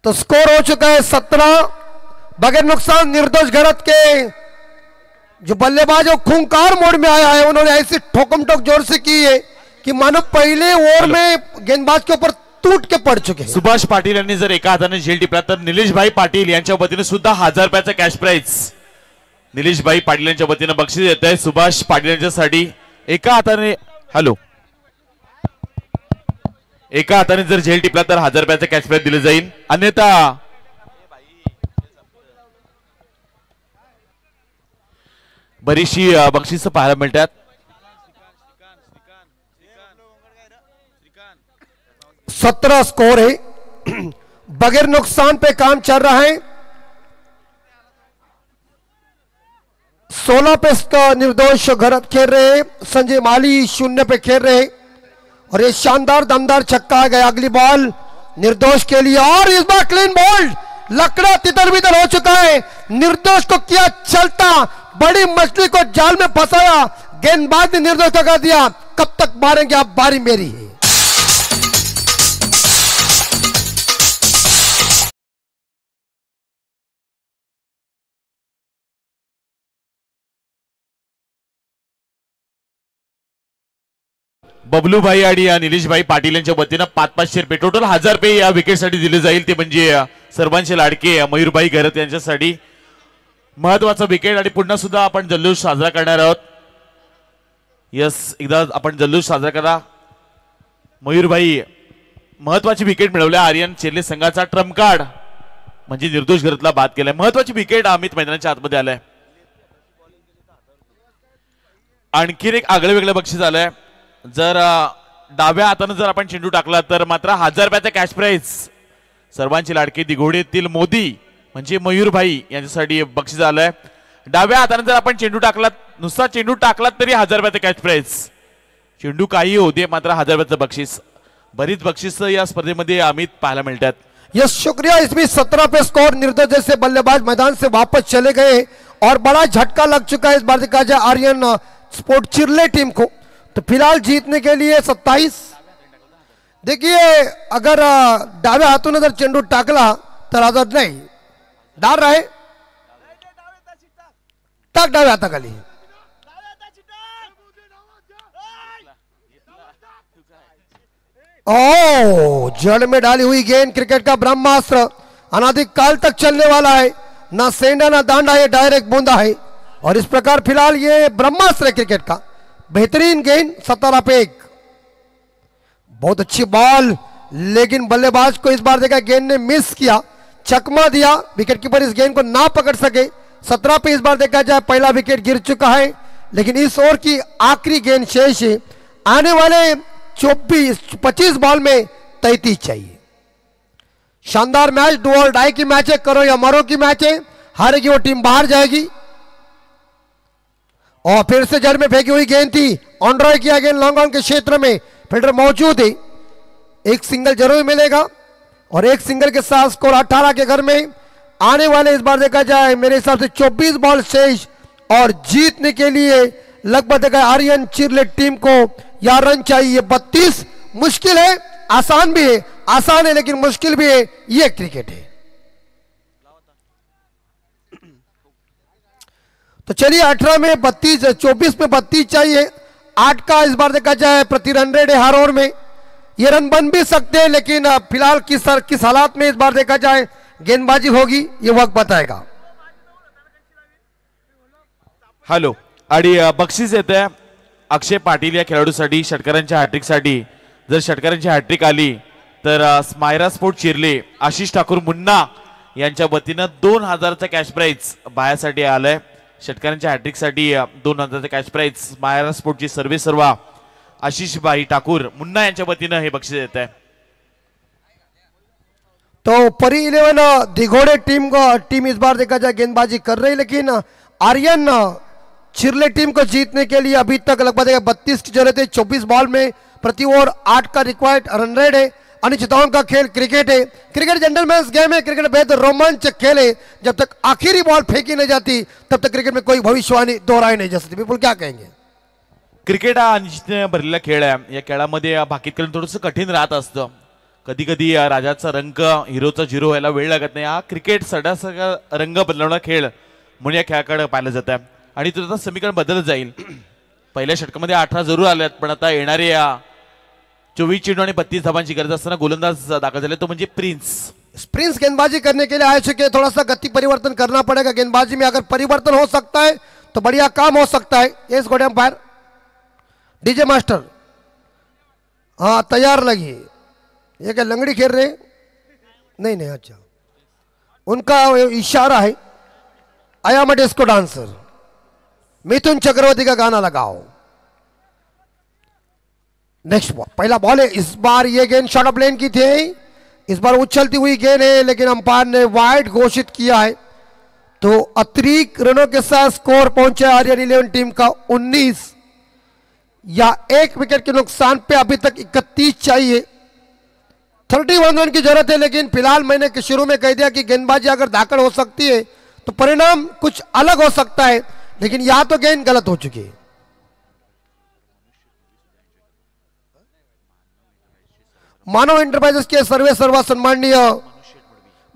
तो स्कोर हो चुका है 17 बगैर नुकसान. निर्दोष गरत के जो बल्लेबाज है खूंखार मोड में आया है. उन्होंने ऐसी ठोकम ठोक जोर से की है कि मानो पहले ओवर में गेंदबाज के ऊपर टूट के पड़ चुके. सुभाष पाटील यांनी जर एका हाताने झेल टिपला तर निलेशभाई पाटील यांच्या वतीने सुद्धा 1000 रुपयाचा कॅश प्राइज निलेशभाई पाटील यांच्या वतीने बक्षीस येत आहे. सुभाष पाटील यांच्यासाठी एका हाताने एका हाताने जर झेल टिपला तर 1000 रुपयाचा कॅश प्राइज दिले जाईल. अन्यथा बरीचशी बक्षीस पाहायला मिळतात. सत्रह स्कोर है. बगैर नुकसान पे काम चल रहा है. 16 पे निर्दोष गरत खेल रहे हैं. संजय माली 0 पे खेल रहे हैं और ये शानदार दमदार छक्का गया. अगली बॉल निर्दोष के लिए और इस बार क्लीन बोल्ड. लकड़ा तितर बितर हो चुका है. निर्दोष को किया चलता. बड़ी मछली को जाल में फंसाया. गेंदबाज ने निर्दोष को कर दिया. कब तक मारेंगे आप. बारी मेरी है. बबलूभाई आणि निलेशभाई पाटील यांच्या वतीने 500 रुपये टोटल 1000 रुपये या विकेटसाठी दिले जाईल. ते म्हणजे सर्वांचे लाडके मयूरभाई गरत यांच्यासाठी महत्वाचा विकेट. आणि पुन्हा सुद्धा आपण जल्लोष साजरा करणार आहोत. यस एकदा आपण जल्लोष साजरा करा. मयूरभाई महत्वाची विकेट मिळवल्या आर्यन चिर्ले संघाचा ट्रम्प कार्ड म्हणजे निर्दोष घरातला बाद केलाय. महत्वाची विकेट अमित मैदानाच्या आतमध्ये आलाय. आणखी एक आगळे वेगळे बक्षीस आलंय. जर डाव्या हाताने जर आपण चेंडू टाकला तर मात्र 1000 रुपयाचा कॅश प्राइज सर्वांची लाडकी दिघोडीतील मोदी म्हणजे मयूरभाई यांच्यासाठी बक्षीस आलंय. डाव्या हाताने जर आपण चेंडू टाकला नुसता चेंडू टाकला तरी 1000 रुपयाचा कॅश प्राइज. चेंडू काही होते मात्र 1000 रुपयाचं बक्षीस. बरीच बक्षीस या स्पर्धेमध्ये अमित पाहायला मिळतात. यस शुक्रिया. इसमें 17 पे स्कोर निर्दोष जैसे बल्लेबाज मैदान से वापस चले गए और बड़ा झटका लग चुका है इस बार देखा जाए आर्यन स्पोर्ट चिर्ले टीम को. तो फिलहाल जीतने के लिए 27. देखिए अगर डाव्या हाथों ने जर चेंडू टाकला तर आजाद नाही डार रहे टाक डाव्या हाताखाली. ओ जड़ में डाली हुई गेंद क्रिकेट का ब्रह्मास्त्र अनादिकाल तक चलने वाला है. ना सेंडा ना दांडा, ये डायरेक्ट बूंदा है और इस प्रकार फिलहाल ये ब्रह्मास्त्र है क्रिकेट का. बेहतरीन गेंद 17 पे 1. बहुत अच्छी बॉल लेकिन बल्लेबाज को इस बार देखा गेंद ने मिस किया, चकमा दिया. विकेट कीपर इस गेंद को ना पकड़ सके. 17 पे इस बार देखा जाए पहला विकेट गिर चुका है लेकिन इस ओवर की आखिरी गेंद शेष है. आने वाले 25 बॉल में 33 चाहिए. शानदार मैच, डू और डाई की मैच है, करो या मरो की मैच है. हारेगी वो टीम बाहर जाएगी. और फिर से जड़ में फेंकी हुई गेंद थी, ऑन ड्राई किया गेंद लॉन्ग ऑन के क्षेत्र में, फील्डर मौजूद है. एक सिंगल जरूर मिलेगा और एक सिंगल के साथ स्कोर 18 के घर में. आने वाले इस बार देखा जाए मेरे हिसाब से 24 बॉल शेष और जीतने के लिए लगभग देखा आर्यन चिर्ले टीम को या रन चाहिए 32. मुश्किल है, आसान भी है, आसान है लेकिन मुश्किल भी है. ये क्रिकेट है. तो चलिए 18 में 32, 24 में 32 चाहिए. 8 का इस बार देखा जाए प्रति रन रेट है हर ओवर में. ये रन बन भी सकते हैं लेकिन फिलहाल किस हालात में इस बार देखा जाए गेंदबाजी होगी ये वक्त बताएगा. हॅलो आणि बक्षीस येत आहे अक्षय पाटील या खेळाडूसाठी षटकारांच्या हॅट्रिकसाठी. जर षटकारांची हॅट्रिक आली तर स्मायरा स्पोर्ट चिर्ले आशिष ठाकूर मुन्ना यांच्या वतीनं 2000चा कॅश प्राइज बायासाठी आलाय. षटकारांच्या हॅट्रिकसाठी 2000चा कॅश प्राइज स्मायरा स्पोर्टची सर्वेसर्वा आशिष भाई ठाकूर मुन्ना यांच्या वतीनं हे बक्षीस येत आहे. तो परी 11 दिघोड़े टीम इस बार देखा जाए गेंदबाजी कर रही लेकिन आर्यन चिर्ले टीम को जीतने के लिए अभी तक लगभग 32 की जरूरत है. 24 बॉल में प्रति ओवर 8 का रिक्वायर्ड रन रेट है. अनिश्चितताओं का खेल क्रिकेट है. क्रिकेट जेंटलमैन्स गेम है. क्रिकेट बेहद रोमांचक खेल है. जब तक आखिरी बॉल फेंकी नहीं जाती तब तक क्रिकेट में कोई भविष्यवाणी दोहराई नहीं जा सकती. बिल्कुल क्या कहेंगे. क्रिकेट हा अनिश्चित भरलेला खेळ आहे. या खेळामध्ये भाकीत करणं थोडंसं कठीण राहत असतं. कधी कधी राजाचा रंग हिरोचा झिरो व्हायला वेळ लागत नाही. हा क्रिकेट सगळा रंग बदलवणारा खेळ म्हणून या खेळाकडे पाहिलं जात आहे आणि तुझं समीकरण बदलत जाईल. पहिल्या षटकामध्ये 18 जरूर आल्यात पण आता येणारे या 24 चेंडू आणि 32 धावांची गरज असताना गोलंदाज दाखल झाले तो म्हणजे प्रिंस गेंदबाजी करने के लिए आ चुके. थोड़ा सा गति परिवर्तन करना पड़ेगा गेंदबाजी में. अगर परिवर्तन हो सकता है तो बढ़िया काम हो सकता है. यस गोड एम्पायर डीजे मास्टर हाँ तैयार लगी. ये क्या लंगड़ी खेल रहे नहीं. अच्छा उनका इशारा है. आया मैं डिस्को डांसर मिथुन चक्रवर्ती का गाना लगाओ. नेक्स्ट बॉल, पहला बॉल है. इस बार ये गेंद शॉर्ट ऑफ लेन की थी. इस बार उछलती हुई गेंद है लेकिन अंपायर ने वाइड घोषित किया है. तो अतिरिक्त रनों के साथ स्कोर पहुंचा आर्यन 11 टीम का 19 या एक विकेट के नुकसान पे अभी तक 31 चाहिए. 31 रन की जरूरत है लेकिन फिलहाल मैंने शुरू में कह दिया कि गेंदबाजी अगर धाकड़ हो सकती है तो परिणाम कुछ अलग हो सकता है लेकिन यहां तो गेंद गलत हो चुकी है. मानव एंटरप्राइजेस के सर्वेसर्वा सम्माननीय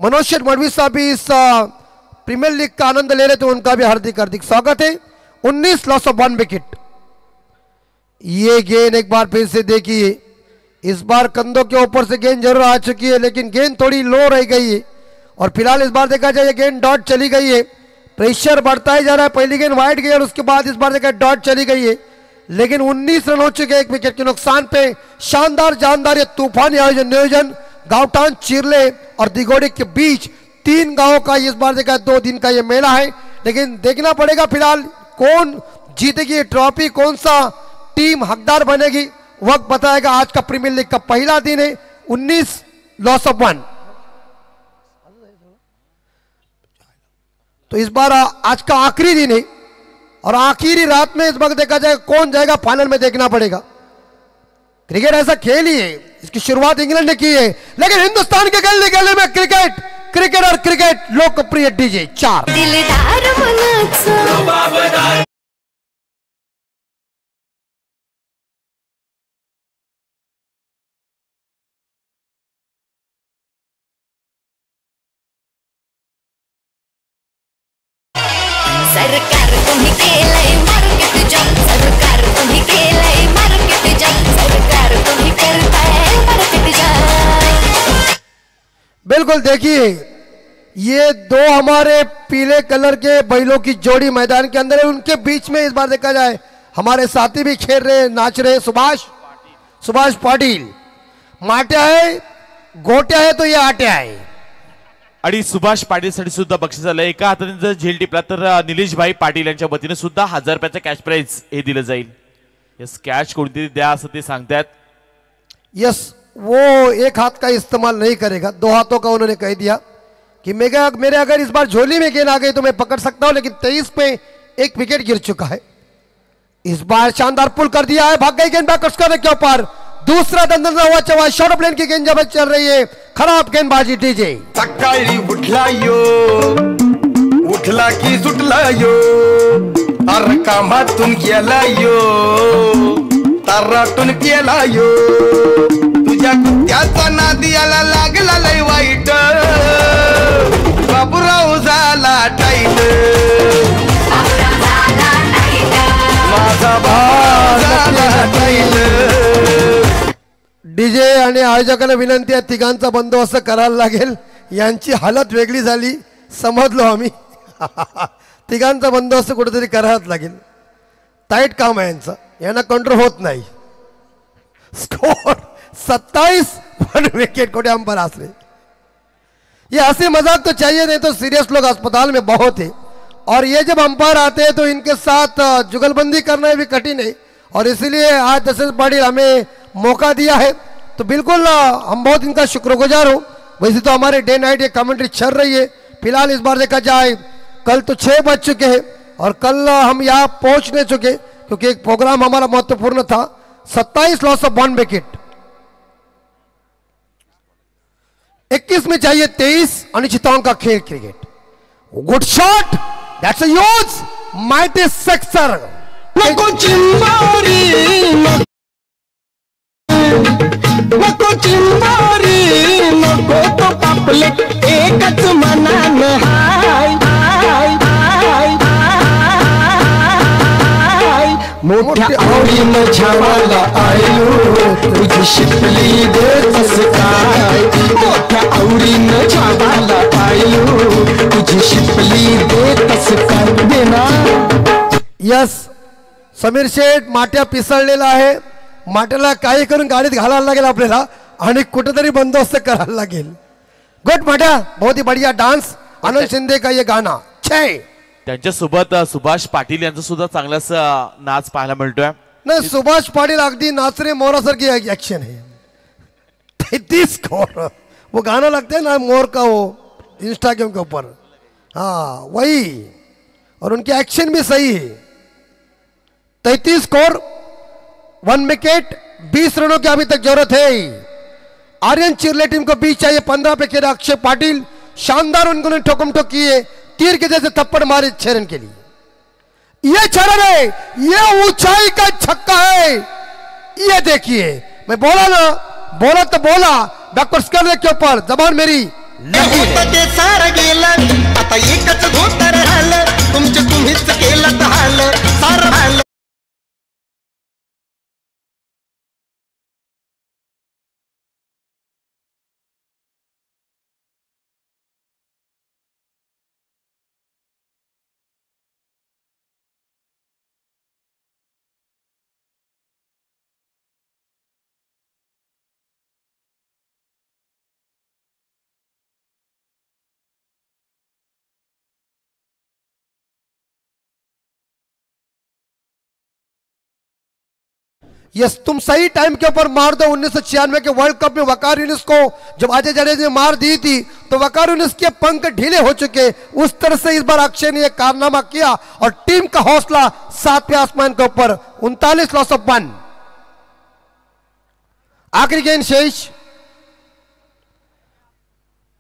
मनोज शेठ मड़वी साहब भी इस प्रीमियर लीग का आनंद ले रहे थे. उनका भी हार्दिक हार्दिक स्वागत है. 19 लॉस ऑफ 1 विकेट. ये गेंद एक बार फिर से देखिए. इस बार कंधों के ऊपर से गेंद जरूर आ चुकी है लेकिन गेंद थोड़ी लो रह गई है और फिलहाल इस बार देखा जाए गेंद डॉट चली गई है. प्रेशर बढ़ता ही जा रहा है. पहली गेंद वाइड गई और उसके बाद इस बार देखा डॉट चली गई है. लेकिन 19 रन हो चुके हैं एक विकेट के नुकसान पे। शानदार जानदार ये तूफानी आयोजन नियोजन गावठान, चिरले और दिगोड़ी के बीच 3 गांवों का इस बार देखा 2 दिन का ये मेला है। लेकिन देखना पड़ेगा फिलहाल कौन जीतेगी ट्रॉफी, कौन सा टीम हकदार बनेगी, वक्त बताएगा। आज का प्रीमियर लीग का पहला दिन है, 19 लॉस ऑफ 1। तो इस बार आज का आखिरी दिन है और आखिरी रात में इस वक्त देखा जाएगा कौन जाएगा फाइनल में, देखना पड़ेगा। क्रिकेट ऐसा खेल ही है, इसकी शुरुआत इंग्लैंड ने की है, लेकिन हिंदुस्तान के गली गली में क्रिकेट क्रिकेट और क्रिकेट लोकप्रिय डीजे 4 दिलदार मनाचं सरकार तुम्ही केलंय मार्केट जंप, सरकार तुम्ही केलंय मार्केट जंप, सरकार तुम्ही करताय मार्केट जंप। बिल्कुल देखिए, ये 2 हमारे पीले कलर के बैलों की जोड़ी मैदान के अंदर है। उनके बीच में इस बार देखा जाए हमारे साथी भी खेल रहे, नाच रहे। सुभाष पाटील माट्या है, गोट्या है तो ये आट्या आहे। आणि सुभाष पाटीलसाठी सुद्धा बक्षीस आलं। एका हाताने जर झेल टिपला तर निलेश भाई पाटील यांच्या वतीने सुद्धा 1000 रुपयाचं कॅश प्राइज हे दिलं जाईल। यस, कॅश कोणती द्या असं ते सांगतात। यस, वो एक हाथ का इस्तेमाल नहीं करेगा, 2 हाथों का उन्होंने कह दिया कि मेरे अगर इस बार झोली में गेंद आ गई तो मैं पकड़ सकता हूं, लेकिन 23 पे 1 विकेट गिर चुका है। इस बार शानदार पुल कर दिया है, भाग गई गेंद बैकवर्ड्स करने के ऊपर। दूसरा दंदन हुआ चवा, शॉर्ट ऑफ लेन की गेंद जब चल रही है, खराब गेंदबाजी डीजे। सकाळी उठला यो, उठला की सुटला यो, अर कामातून गेला यो, तारातून केला यो, तुझ्या कुत्याचा नादी याला लागला लय वाईट, बाबूराव झाला टाईट, माझा भाव झाला टाईट। डीजे आणि आयोजकांना विनंती आहे, तिघांचा बंदोबस्त करायला लागेल। यांची हालत वेगळी झाली, समजलो आम्ही। तिघांचा बंदोबस्त कुठेतरी करावाच लागेल, टाईट काम आहे यांचं, यांना कंट्रोल होत नाही। स्कोर 27, 1 विकेट कोटे अंपायर आसरे। ये हंसी मजाक तो चाहिए, नहीं तो सीरियस लोग अस्पताल में बहुत है। और ये जब अंपायर आते हैं तो इनके साथ जुगलबंदी करना भी कठिन है, और इसीलिए आज दशरथ पाटिल हमें मौका दिया है, तो बिल्कुल हम बहुत इनका शुक्रगुजार हो। वैसे तो हमारे डे नाइट ये कमेंट्री चल रही है। फिलहाल इस बार देखा जाए कल तो 6 बज चुके हैं और कल हम यहाँ पहुँच नहीं चुके क्योंकि एक प्रोग्राम हमारा महत्वपूर्ण था। 27 लॉस ऑफ 1 विकेट, 21 में चाहिए 23 अनिश्चितताओं का खेल cricket. Good shot, that's a huge mighty sixer. नको चिंबारी, नको चिंबारी, नको तो पापलेट, एकच मनान हाय हाय हाय हाय। मोठ्या आवडीनं झावाला आयो, तुझी शिपली देतस काय, मोठ्या आवडीनं झावाला आयो, तुझी शिपली देतस काय देना। यस, समीर शेठ माट्या पिसळलेला आहे, माट्याला काही करून गाडीत घालायला लागेल आपल्याला आणि कुठेतरी बंदोबस्त करायला लागेल। गुड माट्या, बहुत ही बढ़िया डांस। आनंद शिंदे का ये गाना 6। त्यांच्यासोबत सुभाष पाटील यांचा सुद्धा चांगलाच नाच पाहायला मिळतोय। नहीं, सुभाष पाटिल अगदी नाचरे मोरा की एक्शन है। 33 स्कोर, वो गाना लगता है ना मोर का, वो इंस्टाग्राम के ऊपर, हाँ वही, और उनकी एक्शन भी सही है। 33 स्कोर, 1 विकेट, 20 रनों की अभी तक जरूरत है। आर्यन चिरले टीम को बीच चाहिए 15 पे खेला अक्षय पाटिल, शानदार उन्होंने ठोकम ठोक किए, तीर के जैसे थप्पड़ मारे 6 रन के लिए। ये 6 रन है, ये ऊंचाई का छक्का है। ये देखिए, मैं बोला ना, बोला तो बोला, बैकवर्ड्स करने के ऊपर जबान मेरी लगी है। ते सारं गेलं, आता एकच धोतर राहिलं, तुम्हीच केलं हाल सारं हाल। यस, तुम सही टाइम के ऊपर मार दो। 1996 के वर्ल्ड कप में वकार यूनिस को जब अजय जडेजा ने मार दी थी तो वकार यूनिस के पंख ढीले हो चुके, उस तरह से इस बार अक्षय ने यह कारनामा किया और टीम का हौसला 7वें आसमान के ऊपर। 39 लॉस ऑफ 1। आखिरी गेंद शेष,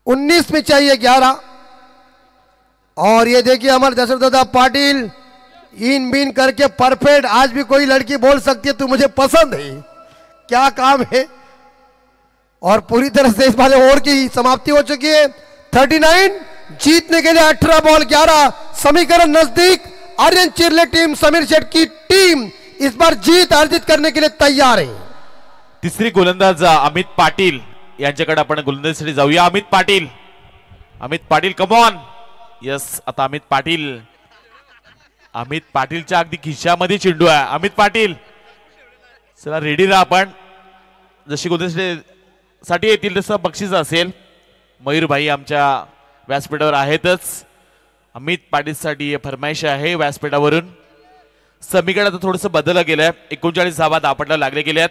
19 में चाहिए 11। और ये देखिए हमारे दशरथ पाटिल इन बीन करके परफेक्ट। आज भी कोई लड़की बोल सकती है तू मुझे पसंद है, क्या काम है। और पूरी तरह से इस वाले ओवर की समाप्ति हो चुकी है। 39 जीतने के लिए 18 बॉल 11। समीकरण नजदीक। आर्यन चिरले टीम, समीर शेठ की टीम इस बार जीत अर्जित करने के लिए तैयार है। तिसरी गोलंदाज अमित पाटील यांच्याकडे आपण गोलंदाजीसाठी जाऊया। अमित पाटील कमॉन। यस, आता अमित पाटीलच्या अगदी खिशामध्ये चेंडू आहे। अमित पाटील चला रेडी राहा, आपण जशी गोलंदाजीसाठी येतील तसं बक्षीस असेल। मयूरभाई आमच्या व्यासपीठावर आहेतच। अमित पाटीलसाठी फरमाईश आहे व्यासपीठावरून। समीकरण आता थोडंसं बदललं गेलंय। 39 धावा दापटला लागले गेल्यात।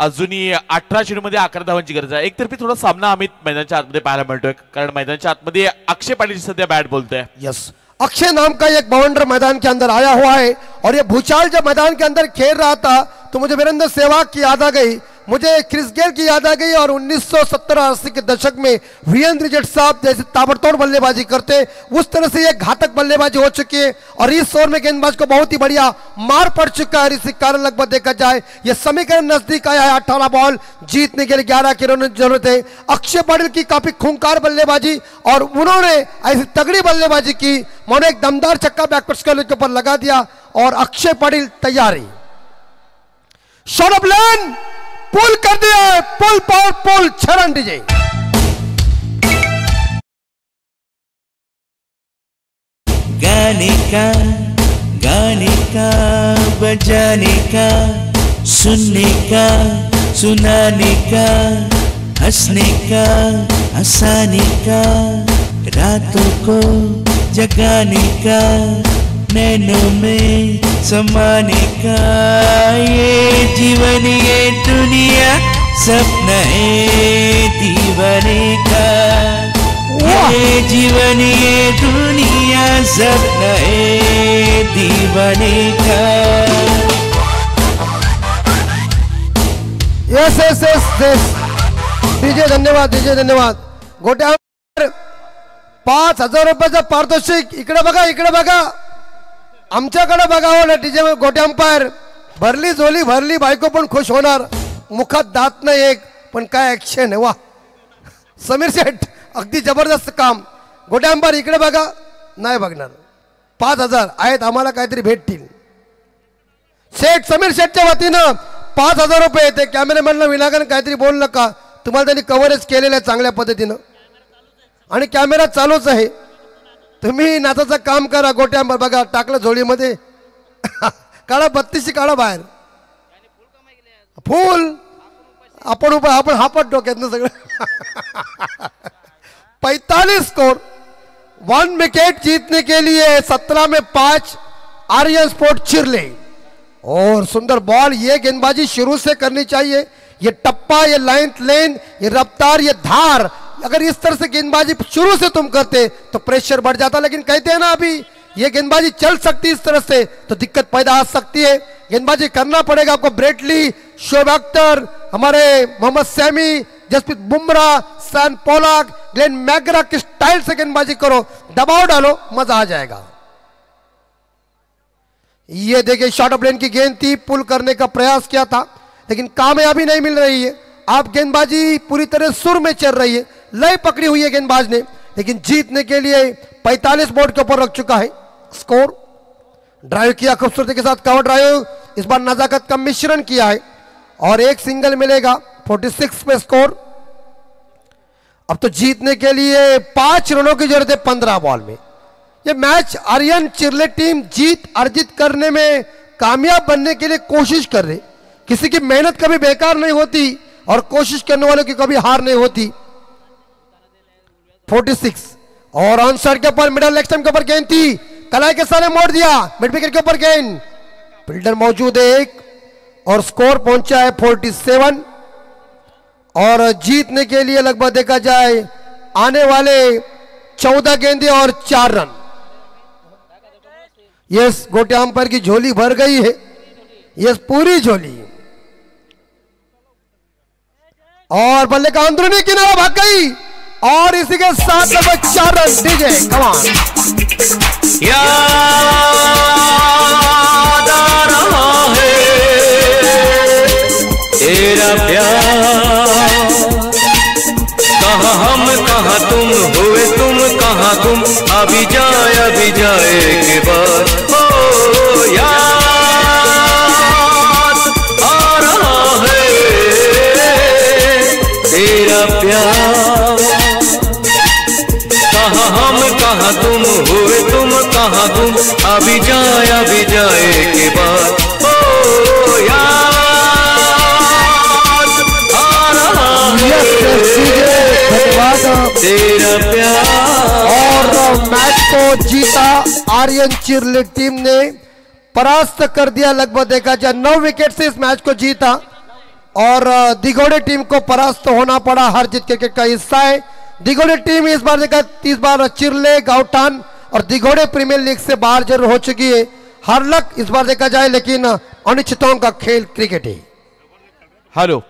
अजूनही 18 चेंडूमध्ये 11 धावांची गरज आहे। एकतर्फी थोडा सामना अमित मैदानाच्या आतमध्ये पाहायला मिळतोय, कारण मैदानाच्या आतमध्ये अक्षय पाटील सध्या बॅट बोलतोय। यस, अक्षय नाम का एक बाउंडर मैदान के अंदर आया हुआ है और ये भूचाल जब मैदान के अंदर खेल रहा था तो मुझे वीरेंद्र सहवाग की याद आ गई, मुझे क्रिस गेल की याद आ गई। और 1970-80 के दशक में वीरेंद्र जेट साहब जैसे ताबड़तोड़ बल्लेबाजी करते, उस तरह से ये घातक बल्लेबाजी हो चुकी है। और इस ओवर में गेंदबाज को बहुत ही बढ़िया मार पड़ चुका है। इसी कारण लगभग देखा जाए ये समीकरण नजदीक आया है। 18 बॉल जीतने के लिए 11 की जरूरत है। अक्षय पाटिल की काफी खूंखार बल्लेबाजी और उन्होंने ऐसी तगड़ी बल्लेबाजी की, उन्होंने एक दमदार छक्का बैकवर्ड के ऊपर लगा दिया और अक्षय पाटिल तैयार है। शॉट ऑफ लेन पुल कर दिया है, पुल पावर पुल। चरण डीजे गाने का बजाने का, सुनने का सुनाने का, हंसने का हंसाने का, रातों को जगाने का, नैनों में समाने का। ये जीवन ये दुनिया सपना है दीवाने का। ये जीवन ये दुनिया सपना है दीवाने का। Yes yes yes yes DJ धन्यवाद, डीजे धन्यवाद। गोट्या 5,000 रुपयाचा पारितोषिक। इकडे बघा आमच्याकडे बघावं ना डीजे गोटे अंपायर। भरली झोली भरली, बायको पण खुश होणार। मुखात दात नाही एक, पण काय ऍक्शन आहे, वा समीर शेठ अगदी जबरदस्त काम। गोटे अंपायर इकडे बघा, नाही बघणार। 5,000 आहेत, आम्हाला काहीतरी भेटतील। शेठ समीर शेठच्या वतीनं 5,000 रुपये येते। कॅमेरामॅनला विनाकारण काहीतरी बोल नका, तुम्हाला त्यांनी कव्हरेज केलेलं आहे चांगल्या पद्धतीनं आणि कॅमेरा चालूच आहे। तुम्ही नाचाचं काम करा। गोट्या बघा टाकलं झोळीमध्ये, काढा 32 काढा बाहेर। फुल आपण हापट डोक्यातनं सगळं। 45 स्कोर, 1 विकेट जीतने के लिए 17 में 5 आर्यन स्पोर्ट चिरले। और सुंदर बॉल, ये गेंदबाजी शुरू से करनी चाहिए। ये टप्पा, ये लेन, ये रफ्तार, ये धार, अगर इस तरह से गेंदबाजी शुरू से तुम करते तो प्रेशर बढ़ जाता। लेकिन कहते हैं ना अभी ये गेंदबाजी चल सकती है इस तरह से तो दिक्कत पैदा आ सकती है। गेंदबाजी करना पड़ेगा आपको। ब्रेटली, शोएब अख्तर, हमारे Mohammad Sami, Jasprit Bumrah, San Pollock, Glenn McGrath की स्टाइल से गेंदबाजी करो, दबाव डालो, मजा आ जाएगा। ये देखिए शॉट ऑफ लेन की गेंद थी, पुल करने का प्रयास किया था लेकिन कामयाबी नहीं मिल रही है। आप गेंदबाजी पूरी तरह सुर में चल रही है, लय पकड़ी हुई है गेंदबाज ने, लेकिन जीतने के लिए 45 बोर्ड के ऊपर रख चुका है। स्कोर ड्राइव किया खूबसूरती के साथ, कवर ड्राइव, इस बार नजाकत का मिश्रण किया है और एक सिंगल मिलेगा। 46 पे स्कोर। अब तो जीतने के लिए 5 रनों की जरूरत है 15 बॉल में। ये मैच आर्यन चिरले टीम जीत अर्जित करने में कामयाब बनने के लिए कोशिश कर रही। किसी की मेहनत कभी बेकार नहीं होती और कोशिश करने वालों की कभी हार नहीं होती। 46 और ऑन साइड के ऊपर मिडल लेग स्टंप के ऊपर गेंद थी, कलाई के सारे मोड़ दिया, मिड विकेट के ऊपर गेंद, फील्डर मौजूद है एक और स्कोर पहुंचा है 47। और जीतने के लिए लगभग देखा जाए आने वाले 14 गेंदे और 4 रन। यस, गोटे अंपायर की झोली भर गई है, यस पूरी झोली। और बल्ले का अंदरूनी किनारा भाग गई और इसी के साथ लगभग 4 रन। डीजे कमान याद आ रहा है तेरा प्यार, कहाँ हम कहाँ तुम हुए तुम कहाँ तुम, अभी जाए के बाद हो याद आ रहा है तेरा प्यार, कहाँ हम कहाँ तुम हुए तुम कहाँ तुम, अभी जाए के बाद हो याद आ रहा है तेरा प्यार। और मैच को जीता आर्यन चिरले टीम ने, परास्त कर दिया लगभग देखा जाए 9 विकेट से इस मैच को जीता। और दिघोड़े टीम को परास्त होना पड़ा, हार जीत क्रिकेट का हिस्सा है। दिघोड़े टीम इस बार देखा 30 बार चिरले, गाउठान और दिघोड़े प्रीमियर लीग से बाहर जरूर हो चुकी है। हर लक इस बार देखा जाए, लेकिन अनिश्चितताओं का खेल क्रिकेट है। हेलो